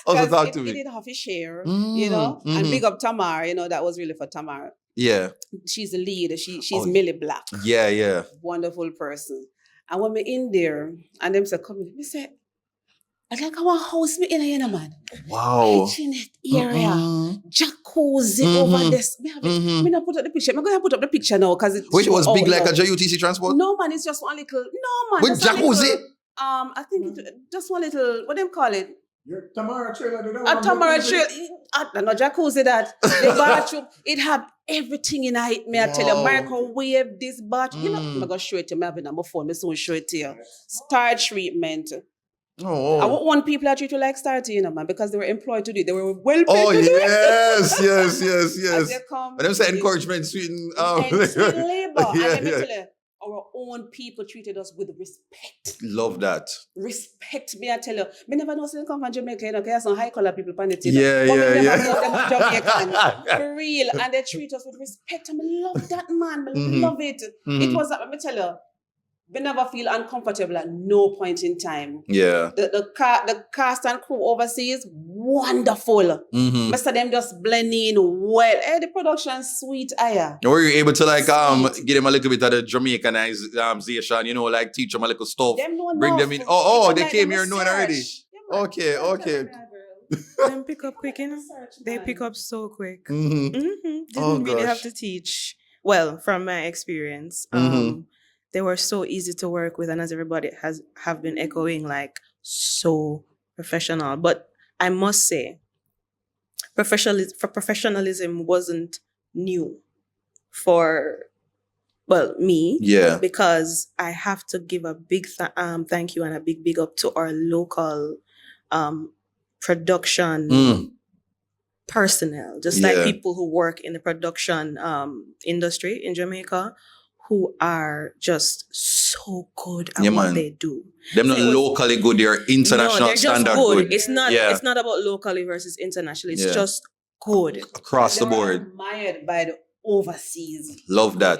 [SPEAKER 1] Also talk to me.
[SPEAKER 3] It did have a share, and big up Tamar, that was really for Tamar.
[SPEAKER 1] Yeah.
[SPEAKER 3] She's the lead. She's Millie Black.
[SPEAKER 1] Yeah.
[SPEAKER 3] Wonderful person. And when we in there, and them say, come in, me say, I like our house me in a man.
[SPEAKER 1] Wow.
[SPEAKER 3] Kitchenette area, jacuzzi over this. Me not put up the picture. I'm going to put up the picture now because it.
[SPEAKER 1] Which was big like a JUTC transport?
[SPEAKER 3] No man, it's just one little. No man.
[SPEAKER 1] With jacuzzi?
[SPEAKER 3] I think just one little. What do you call it?
[SPEAKER 2] Your Tamara trailer.
[SPEAKER 3] A Tamara trailer. No jacuzzi that. The bathroom. It had everything in it. Me I tell you, microwave this bathroom. I'm gonna show it to you. I have it on my phone. Me soon show it to you. Star treatment.
[SPEAKER 1] Oh.
[SPEAKER 3] I want people that treat you like star to man, because they were employed to do it. They were well paid
[SPEAKER 1] to do it.
[SPEAKER 3] Yes.
[SPEAKER 1] But them say encouragement, Sweden.
[SPEAKER 3] Sweet labor. And let me tell you, our own people treated us with respect.
[SPEAKER 1] Love that.
[SPEAKER 3] Respect, me I tell you. Me never know they come from Jamaica, because there's some high color people on it.
[SPEAKER 1] Yeah.
[SPEAKER 3] But me never know them Jamaican. For real. And they treat us with respect. And I love that, man. I love it. It was, let me tell you, we never feel uncomfortable at no point in time.
[SPEAKER 1] Yeah.
[SPEAKER 3] The cast and crew overseas, wonderful. Mr. them just blending well. Hey, the production sweet, aya.
[SPEAKER 1] Were you able to get them a little bit of the Jamaicanization, like teach them a little stuff, bring them in? They came here knowing already. Okay.
[SPEAKER 7] Them pick up quick, They pick up so quick. Didn't really have to teach. Well, from my experience, they were so easy to work with, and as everybody have been echoing, like so professional. But I must say, professionalism wasn't new for me.
[SPEAKER 1] Yeah.
[SPEAKER 7] Because I have to give a big thank you and a big up to our local production personnel, just like people who work in the production industry in Jamaica, who are just so good at what they do.
[SPEAKER 1] They're not locally good, they're international
[SPEAKER 7] they're
[SPEAKER 1] standard
[SPEAKER 7] just
[SPEAKER 1] good.
[SPEAKER 7] It's not about locally versus international. It's just good.
[SPEAKER 1] Across the board.
[SPEAKER 3] Admired by the overseas.
[SPEAKER 1] Love that.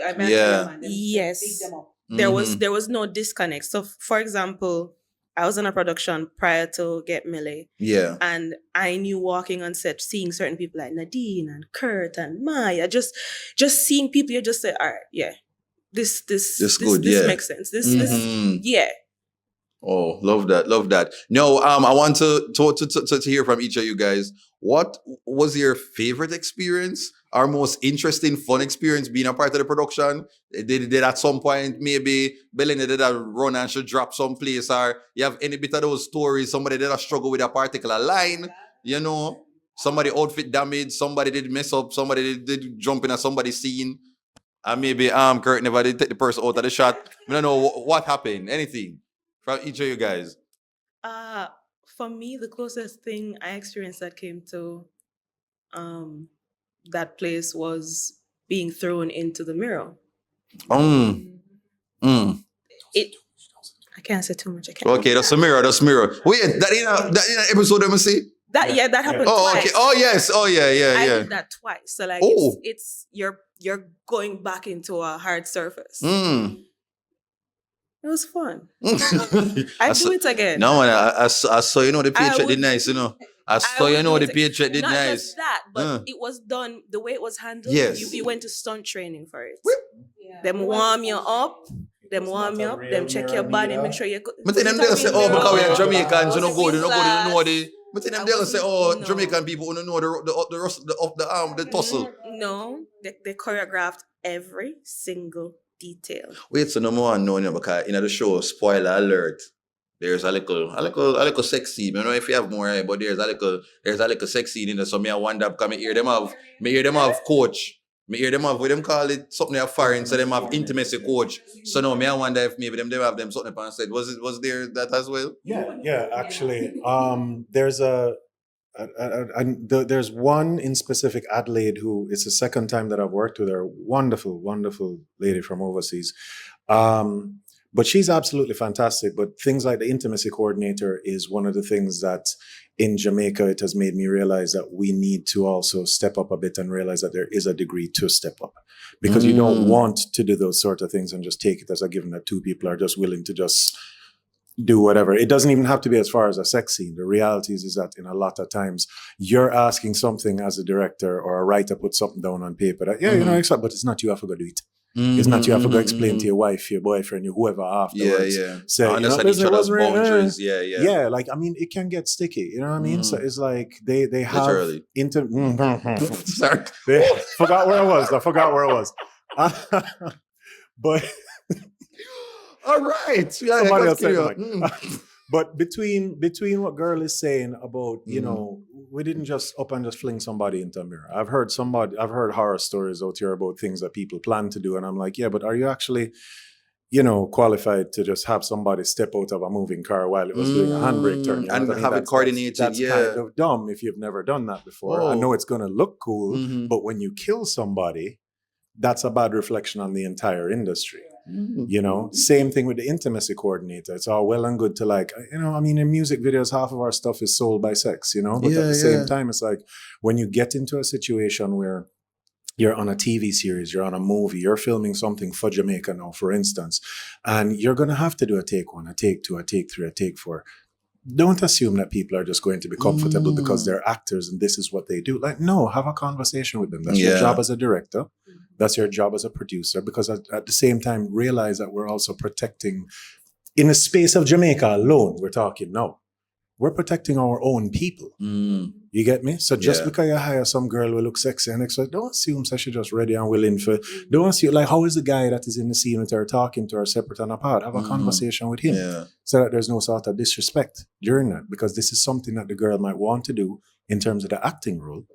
[SPEAKER 7] Yes. There was no disconnect. So for example, I was in a production prior to Get Milie.
[SPEAKER 1] Yeah.
[SPEAKER 7] And I knew walking on set, seeing certain people like Nadine and Kurt and Maya, just seeing people, you just say, all right, yeah. This makes sense. Yeah.
[SPEAKER 1] Oh, love that. No, I want to hear from each of you guys. What was your favorite experience? Our most interesting, fun experience being a part of the production? Did at some point maybe Belinda did a run and should drop someplace, or you have any bit of those stories? Somebody did a struggle with a particular line, somebody outfit damage, somebody did mess up, somebody did jump in at somebody's scene. And maybe Kurt never did take the person out of the shot. I don't know what happened. Anything from each of you guys.
[SPEAKER 7] For me, the closest thing I experienced that came to that place was being thrown into the mirror. I can't say too much.
[SPEAKER 1] Okay, that's a mirror. Wait, that in an episode let me see?
[SPEAKER 7] That happened twice.
[SPEAKER 1] Okay. Oh yes. Oh yeah.
[SPEAKER 7] I did that twice. So like it's you're going back into a hard surface. It was fun. I'd do it again.
[SPEAKER 1] No, I saw the Patriot did nice, I saw the Patriot did
[SPEAKER 7] not
[SPEAKER 1] nice.
[SPEAKER 7] Not just that, but it was done the way it was handled.
[SPEAKER 1] Yes.
[SPEAKER 7] You went to stunt training for it. Them warm you up. Them check your body, make sure you're good.
[SPEAKER 1] But then they'll say, because we are Jamaicans, But then they'll say, Jamaican people don't know the tussle.
[SPEAKER 7] No, they choreographed every single detail.
[SPEAKER 1] Wait, so no more knowing because in the show, spoiler alert, there's a little sex scene. I don't know if you have more, but there's a little sex scene in there. So I wonder because I hear them have coach. I hear them have what them call it something they foreign, so them have intimacy coach. So now I wonder if maybe them have them something upon said. Was there that as well?
[SPEAKER 2] Yeah, actually. There's one in specific, Adelaide, who it's the second time that I've worked with her. Wonderful, wonderful lady from overseas. But she's absolutely fantastic. But things like the intimacy coordinator is one of the things that in Jamaica, it has made me realize that we need to also step up a bit and realize that there is a degree to step up. Because you don't want to do those sort of things and just take it as a given that two people are just willing to just do whatever. It doesn't even have to be as far as a sex scene. The reality is that in a lot of times, you're asking something as a director or a writer put something down on paper that, you know, but it's not you have to go do it. It's not you have to go explain to your wife, your boyfriend, your whoever afterwards. Say,
[SPEAKER 1] understand each other's boundaries.
[SPEAKER 2] Yeah, like, I mean, it can get sticky. You know what I mean? So it's like they have
[SPEAKER 1] Sorry.
[SPEAKER 2] They forgot where I was. But
[SPEAKER 1] all right.
[SPEAKER 2] Somebody else said it. But between what girl is saying about, you know, we didn't just up and just fling somebody into a mirror. I've heard horror stories out here about things that people plan to do. And I'm like, yeah, but are you actually, you know, qualified to just have somebody step out of a moving car while it was doing a handbrake turn? You know
[SPEAKER 1] and
[SPEAKER 2] what I mean?
[SPEAKER 1] have it coordinated.
[SPEAKER 2] That's kind of dumb if you've never done that before. I know it's going to look cool, but when you kill somebody, that's a bad reflection on the entire industry. You know, same thing with the intimacy coordinator. It's all well and good to, like, you know, I mean, in music videos, half of our stuff is sold by sex, you know, but at the same time, it's like when you get into a situation where you're on a TV series, you're on a movie, you're filming something for Jamaica now, for instance, and you're going to have to do a take 1, a take 2, a take 3, a take 4. Don't assume that people are just going to be comfortable because they're actors and this is what they do. Like, no, have a conversation with them. That's your job as a director. That's your job as a producer. Because at the same time, realize that we're also protecting, in the space of Jamaica alone, we're talking now, we're protecting our own people. You get me? So just because you hire some girl who looks sexy and extra, don't assume that she's just ready and willing for, don't assume, like, how is the guy that is in the scene with her talking to her separate and apart? Have a conversation with him so that there's no sort of disrespect during that, because this is something that the girl might want to do in terms of the acting role,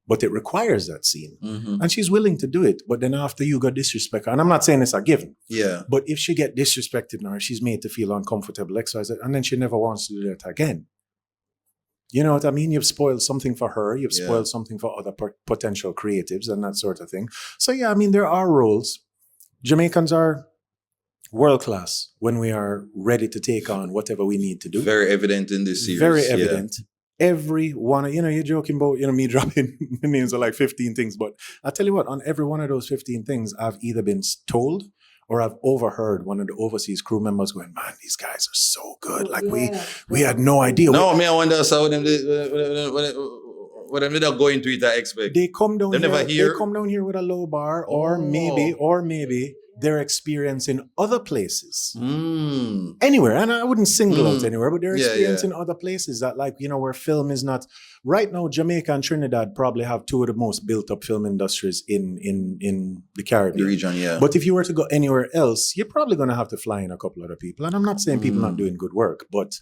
[SPEAKER 2] but it requires that scene. And she's willing to do it. But then after you got disrespect, and I'm not saying it's a given, but if she get disrespected now, she's made to feel uncomfortable, XYZ, and then she never wants to do that again. You know what I mean? You've spoiled something for her. You've spoiled something for other potential creatives and that sort of thing. So yeah, I mean, there are roles. Jamaicans are world class when we are ready to take on whatever we need to do.
[SPEAKER 1] Very evident in this series.
[SPEAKER 2] Very evident. Every one, you know, you're joking about, you know, me dropping the names of like 15 things, but I tell you what, on every one of those 15 things, I've either been told or I've overheard one of the overseas crew members going, man, these guys are so good. Like we had no idea.
[SPEAKER 1] No, me, I wonder how them when they don't go into it, I expect.
[SPEAKER 2] They come down
[SPEAKER 1] here.
[SPEAKER 2] They come down here with a low bar, or maybe their experience in other places. Anywhere. And I wouldn't single out anywhere, but their experience in other places that, like, you know, where film is not right now. Jamaica and Trinidad probably have two of the most built up film industries in the Caribbean.
[SPEAKER 1] The region,
[SPEAKER 2] But if you were to go anywhere else, you're probably going to have to fly in a couple other people. And I'm not saying people not doing good work, but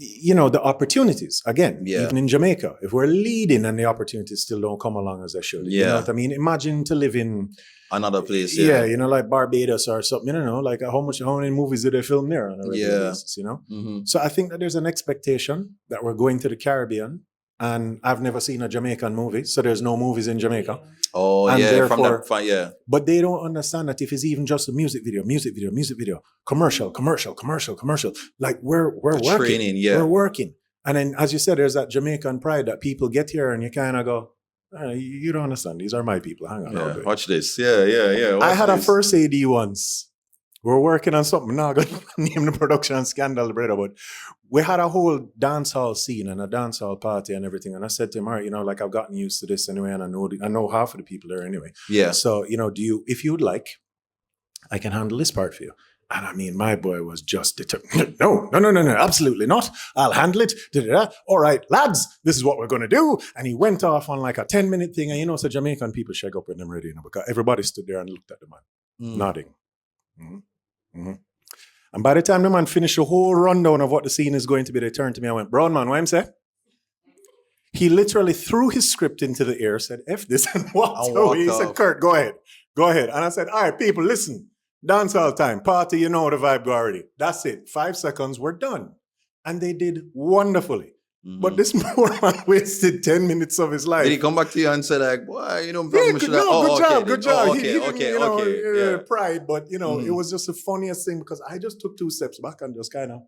[SPEAKER 2] you know, the opportunities, again, even in Jamaica, if we're leading and the opportunities still don't come along as they should. You know what I mean? Imagine to live in
[SPEAKER 1] another place.
[SPEAKER 2] Yeah, you know, like Barbados or something. You don't know, like how many movies do they film there on a regular basis, you know? So I think that there's an expectation that we're going to the Caribbean, and I've never seen a Jamaican movie, so there's no movies in Jamaica.
[SPEAKER 1] Oh, and from that,
[SPEAKER 2] But they don't understand that if it's even just a music video, commercial. Like we're working.
[SPEAKER 1] Training,
[SPEAKER 2] We're working. And then, as you said, there's that Jamaican pride that people get here and you kind of go, you don't understand. These are my people. Hang on.
[SPEAKER 1] Watch this. Yeah.
[SPEAKER 2] I had a first AD once. We're working on something. Now I'm going to name the production Scandal, brother, but we had a whole dance hall scene and a dance hall party and everything. And I said to him, all right, you know, like I've gotten used to this anyway, and I know half of the people there anyway.
[SPEAKER 1] Yeah.
[SPEAKER 2] So, you know, if you'd like, I can handle this part for you. And I mean, my boy was just determined. No, absolutely not. I'll handle it. All right, lads, this is what we're going to do. And he went off on like a 10-minute thing. And you know, so Jamaican people shake up when them ready, you know, because everybody stood there and looked at the man, nodding. And by the time the man finished the whole rundown of what the scene is going to be, they turned to me and went, Brown man, what him say? He literally threw his script into the air, said, F this, and walked away. He said, Kurt, go ahead. And I said, all right, people, listen. Dance all time, party, you know the vibe already. That's it. 5 seconds, we're done. And they did wonderfully. But this poor man wasted 10 minutes of his life.
[SPEAKER 1] Did he come back to you and say like, "Boy, you know,
[SPEAKER 2] Yeah,
[SPEAKER 1] probably should
[SPEAKER 2] no,
[SPEAKER 1] have." Oh,
[SPEAKER 2] good job,
[SPEAKER 1] okay,
[SPEAKER 2] good
[SPEAKER 1] then.
[SPEAKER 2] job.
[SPEAKER 1] Oh,
[SPEAKER 2] He didn't,
[SPEAKER 1] okay,
[SPEAKER 2] you know,
[SPEAKER 1] okay. Yeah.
[SPEAKER 2] pride, but you know, it
[SPEAKER 1] Mhm.
[SPEAKER 2] was just the funniest thing because I just took 2 steps back and just kind of.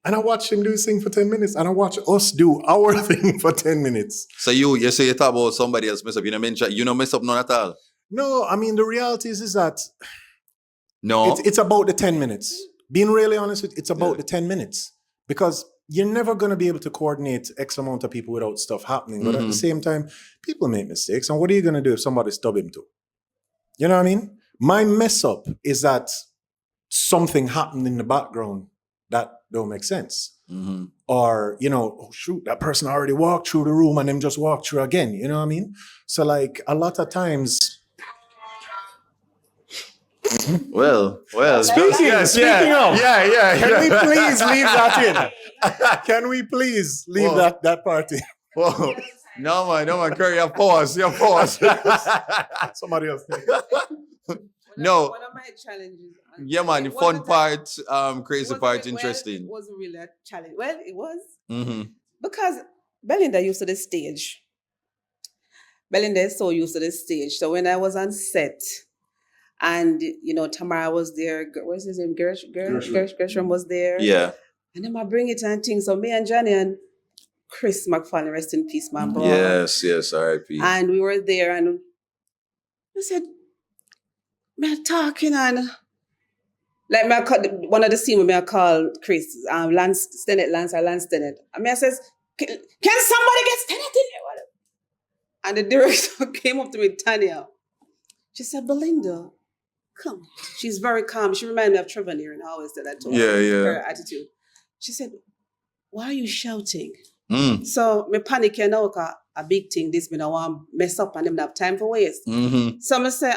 [SPEAKER 2] And I watched him do his thing for 10 minutes, and I watched us do our thing for 10 minutes.
[SPEAKER 1] So you say you talk about somebody else mess up. You don't mess up none at all.
[SPEAKER 2] No, I mean the reality is that
[SPEAKER 1] No.
[SPEAKER 2] it's about the 10 minutes. Being really honest with you, it's about
[SPEAKER 1] Yeah.
[SPEAKER 2] the 10 minutes. Because you're never going to be able to coordinate X amount of people without stuff happening. But at the same time, people make mistakes. And what are you going to do if somebody stub him to? You know what I mean? My mess up is that something happened in the background that don't make sense.
[SPEAKER 1] Mm-hmm.
[SPEAKER 2] Or, you know, oh shoot, that person already walked through the room and them just walked through again. You know what I mean? So like a lot of times...
[SPEAKER 1] Well.
[SPEAKER 2] Speaking of,
[SPEAKER 1] Yeah.
[SPEAKER 2] can we please leave that in? Can we please leave
[SPEAKER 1] Whoa.
[SPEAKER 2] that party?
[SPEAKER 1] Whoa. No man, Curry, you pause.
[SPEAKER 2] Somebody else.
[SPEAKER 1] No.
[SPEAKER 3] One of my challenges.
[SPEAKER 1] Yeah, man, the
[SPEAKER 3] it
[SPEAKER 1] fun
[SPEAKER 3] wasn't
[SPEAKER 1] part, crazy
[SPEAKER 3] it
[SPEAKER 1] part,
[SPEAKER 3] wasn't-
[SPEAKER 1] interesting.
[SPEAKER 3] Well, it wasn't really a challenge. Well, it was.
[SPEAKER 1] Mm-hmm.
[SPEAKER 3] Because Belinda used to the stage. Belinda is so used to the stage. So when I was on set, and you know, Tamara was there, what's his name? Gershom was there.
[SPEAKER 1] Yeah.
[SPEAKER 3] And then I bring it and things. So me and Johnny and Chris McFarlane, rest in peace, man, bro.
[SPEAKER 1] Yes, R.I.P.
[SPEAKER 3] And we were there and I said, man, talking and like one of the scene where I called Chris, Lance Stennett. I mean, I says, can somebody get Stennett in here? And the director came up to me, Tanya. She said, Belinda, come. She's very calm. She reminded me of Trevor Neer, and I always said that to her.
[SPEAKER 1] Yeah.
[SPEAKER 3] Her attitude. She said, why are you shouting?
[SPEAKER 1] Mm.
[SPEAKER 3] So me panic you know, a big thing, this me I want to mess up and them not have time for waste.
[SPEAKER 1] Mm-hmm.
[SPEAKER 3] So I say,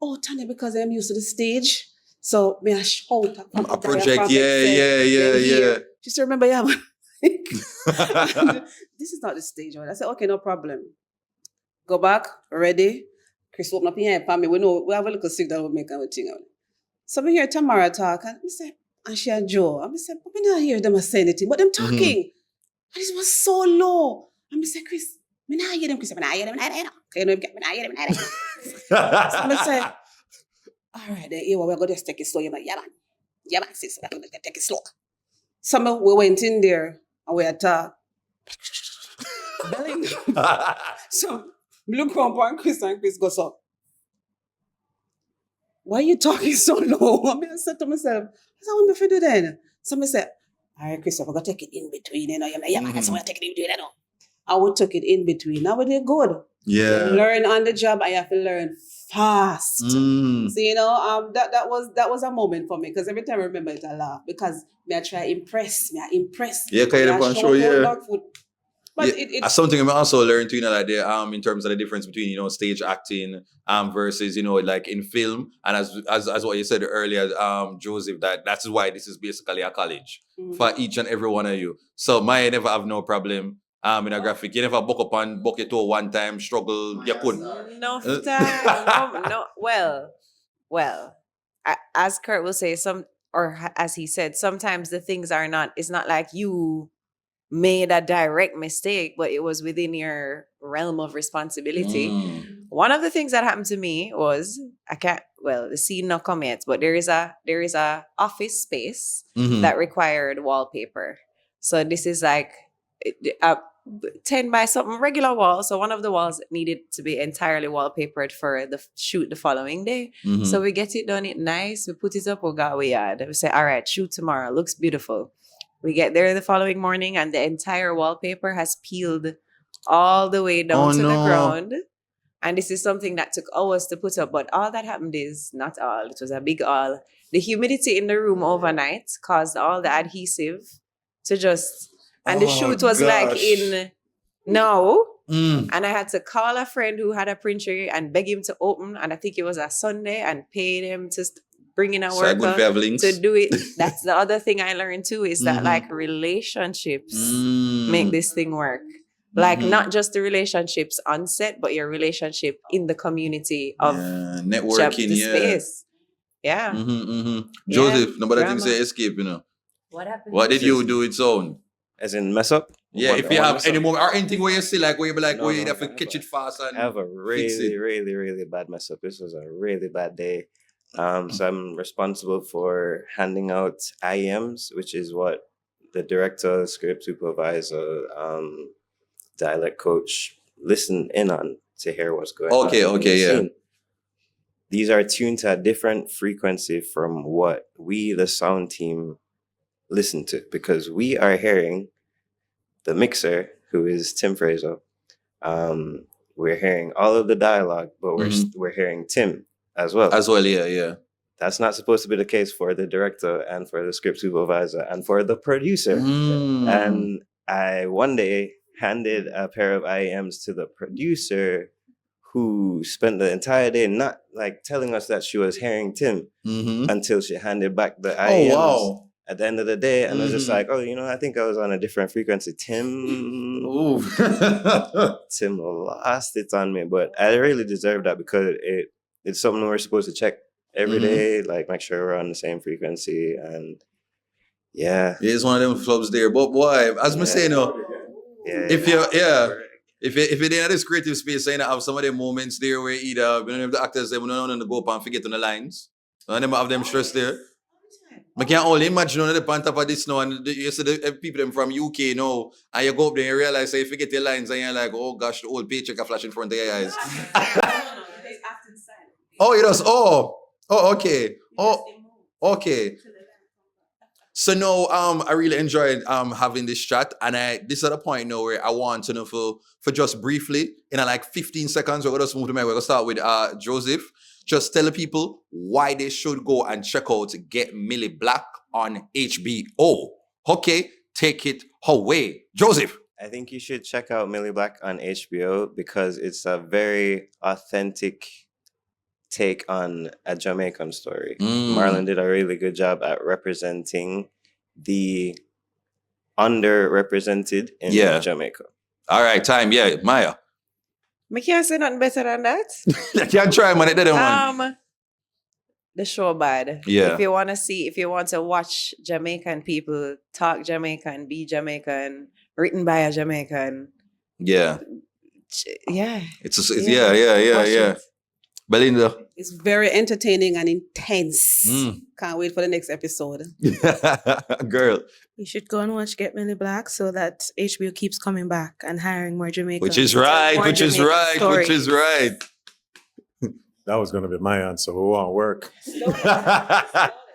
[SPEAKER 3] oh Tanya, because I'm used to the stage. So me I shout.
[SPEAKER 1] A project, yeah.
[SPEAKER 3] She said, remember, yeah, this is not the stage. I said, okay, no problem. Go back, ready. Chris open up here for me. We know we have a little signal we make our thing. So we hear Tamara talk and I say, and she and Joe. And I said, but we not hear them say anything, but them talking. And it was so low. And I said, Chris, I not hear them. Chris, I not hear them. I not hear them. So I say, all right, then, we're going to just take it slow. You're like, yeah, man, sis, we're going to take it slow. So we went in there and we had talk. So look on Chris and Chris goes up. Why are you talking so low? I said to myself, I said, what am I do then? So I said, all right, Christopher, I'm going to take it in between. You know, I'm like, yeah, man, so I'm take it in between. You know. I would take it in between. Now we did good.
[SPEAKER 1] Yeah.
[SPEAKER 3] Learn on the job. I have to learn fast. So you know, that was a moment for me because every time I remember it, I laugh because I try to impress.
[SPEAKER 1] Yeah, kind of on show, yeah.
[SPEAKER 3] But
[SPEAKER 1] yeah,
[SPEAKER 3] it's
[SPEAKER 1] something I also learned too, you know, like in terms of the difference between, you know, stage acting versus, you know, like in film, and as what you said earlier, Joseph, that's why this is basically a college for each and every one of you. So I never have no problem in a graphic. You never book up and book it to one time, struggle, you couldn't.
[SPEAKER 5] Enough time. No. Well, as Kurt will say, as he said, sometimes the things it's not like you made a direct mistake, but it was within realm of responsibility. One of the things that happened to me was the scene not come yet, but there is a office space that required wallpaper. So this is like a 10 by something regular wall. So one of the walls needed to be entirely wallpapered for the shoot the following day. So we get it done, it nice. We put it up, we got we had. We say, all right, shoot tomorrow. Looks beautiful. We get there the following morning and the entire wallpaper has peeled all the way down to the ground. And this is something that took hours to put up. But all that happened is, not all, it was a big all. The humidity in the room overnight caused all the adhesive to just... And the shoot was like in now. And I had to call a friend who had a printer and beg him to open. And I think it was a Sunday and paid him to bring in a worker to do it. That's the other thing I learned too, is that like relationships make this thing work. Like not just the relationships on set, but your relationship in the community of
[SPEAKER 1] networking,
[SPEAKER 5] the space. Yeah.
[SPEAKER 1] Joseph, nobody thinks say escape, you know.
[SPEAKER 5] What happened?
[SPEAKER 1] What did you do its own?
[SPEAKER 4] As in mess up?
[SPEAKER 1] Yeah, if you have any moment or anything where you see like where you be like, you have to catch it fast and
[SPEAKER 4] I have a
[SPEAKER 1] fix it.
[SPEAKER 4] really bad mess up. This was a really bad day. So I'm responsible for handing out IMs, which is what the director, script supervisor, dialect coach listen in on to hear what's going on.
[SPEAKER 1] Okay, yeah.
[SPEAKER 4] Scene. These are tuned to a different frequency from what we, the sound team, listen to, because we are hearing the mixer, who is Tim Fraser. We're hearing all of the dialogue, but we're hearing Tim as well.
[SPEAKER 1] Yeah.
[SPEAKER 4] That's not supposed to be the case for the director and for the script supervisor and for the producer. And I one day handed a pair of IEMs to the producer, who spent the entire day not like telling us that she was hearing Tim until she handed back the IEMs at the end of the day. And I was just like, I think I was on a different frequency. Tim lost it on me, but I really deserve that because it's something we're supposed to check every day, like make sure we're on the same frequency. And yeah,
[SPEAKER 1] it's one of them flubs there. But boy, as I say, if you're in this creative space, you have some of the moments there where either the actors say, no, go up and forget on the lines. And them have them stress there. I can only imagine on the on top of this now, and you see the people them from UK now, and you go up there and realize, say, you forget your lines, and you're like, oh gosh, the old paycheck are flashing in front of your eyes. Oh, it does. Oh, okay. Oh, okay. So now, I really enjoyed having this chat, and this is the point now where I want to know for just briefly, in like 15 seconds, we're gonna just move to we're gonna start with Joseph. Just tell the people why they should go and check out Get Milie Black on HBO. Okay, take it away, Joseph.
[SPEAKER 4] I think you should check out Millie Black on HBO because it's a very authentic take on a Jamaican story. Marlon did a really good job at representing the underrepresented in Jamaica.
[SPEAKER 1] All right, time. Yeah, Maya.
[SPEAKER 5] I can't say nothing better than that.
[SPEAKER 1] I can't try, man. It didn't want.
[SPEAKER 5] The show bad.
[SPEAKER 1] Yeah.
[SPEAKER 5] If you want to watch Jamaican people talk Jamaican, be Jamaican, written by a Jamaican.
[SPEAKER 1] Yeah.
[SPEAKER 5] Yeah.
[SPEAKER 1] It's yeah. Belinda.
[SPEAKER 3] It's very entertaining and intense. Can't wait for the next episode.
[SPEAKER 1] Girl.
[SPEAKER 7] You should go and watch Get Milie Black so that HBO keeps coming back and hiring more Jamaicans.
[SPEAKER 1] Which is right.
[SPEAKER 2] That was going to be my answer. Who won't work?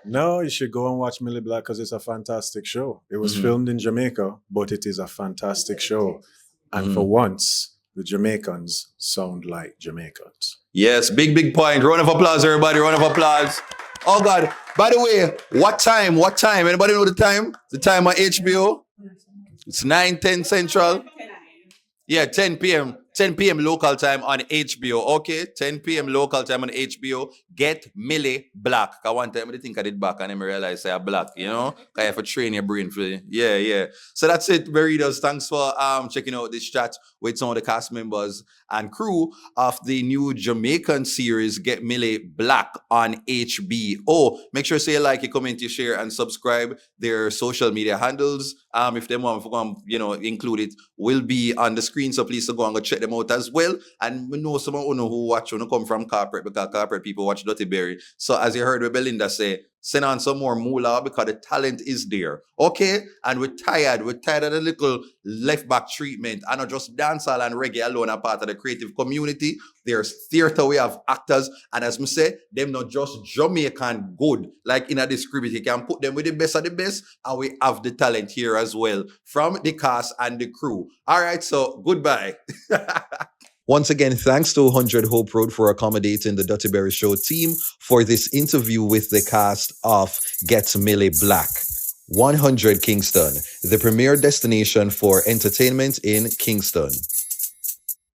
[SPEAKER 2] No, you should go and watch Millie Black because it's a fantastic show. It was filmed in Jamaica, but it is a fantastic show. And for once, the Jamaicans sound like Jamaicans.
[SPEAKER 1] Yes, big point. Round of applause, everybody. Round of applause. Oh, God. By the way, what time? Anybody know the time? The time on HBO? It's 9:10 Central. Yeah, 10 p.m. 10 p.m. local time on HBO. Okay, 10 p.m. local time on HBO. Get Milie Black. I one time I think I did back and then I realized I black, you know? I have to train your brain for it. Yeah. So that's it, Burritos. Thanks for checking out this chat with some of the cast members and crew of the new Jamaican series, Get Milie Black on HBO. Make sure you like, you comment, you share, and subscribe. Their social media handles, if they want to include it, will be on the screen. So please go and go check them out as well. And we know someone who watch, who come from corporate, because corporate people watch Dutty Berry. So as you heard with Belinda say, send on some more moolah because the talent is there. Okay? And we're tired of the little left back treatment. And not just dancehall and reggae alone are part of the creative community. There's theater, we have actors. And as me say, them not just Jamaican good. Like in a description, you can put them with the best of the best. And we have the talent here as well from the cast and the crew. All right, so goodbye.
[SPEAKER 6] Once again, thanks to 100 Hope Road for accommodating the Dutty Berry Show team for this interview with the cast of Get Milie Black. 100 Kingston, the premier destination for entertainment in Kingston.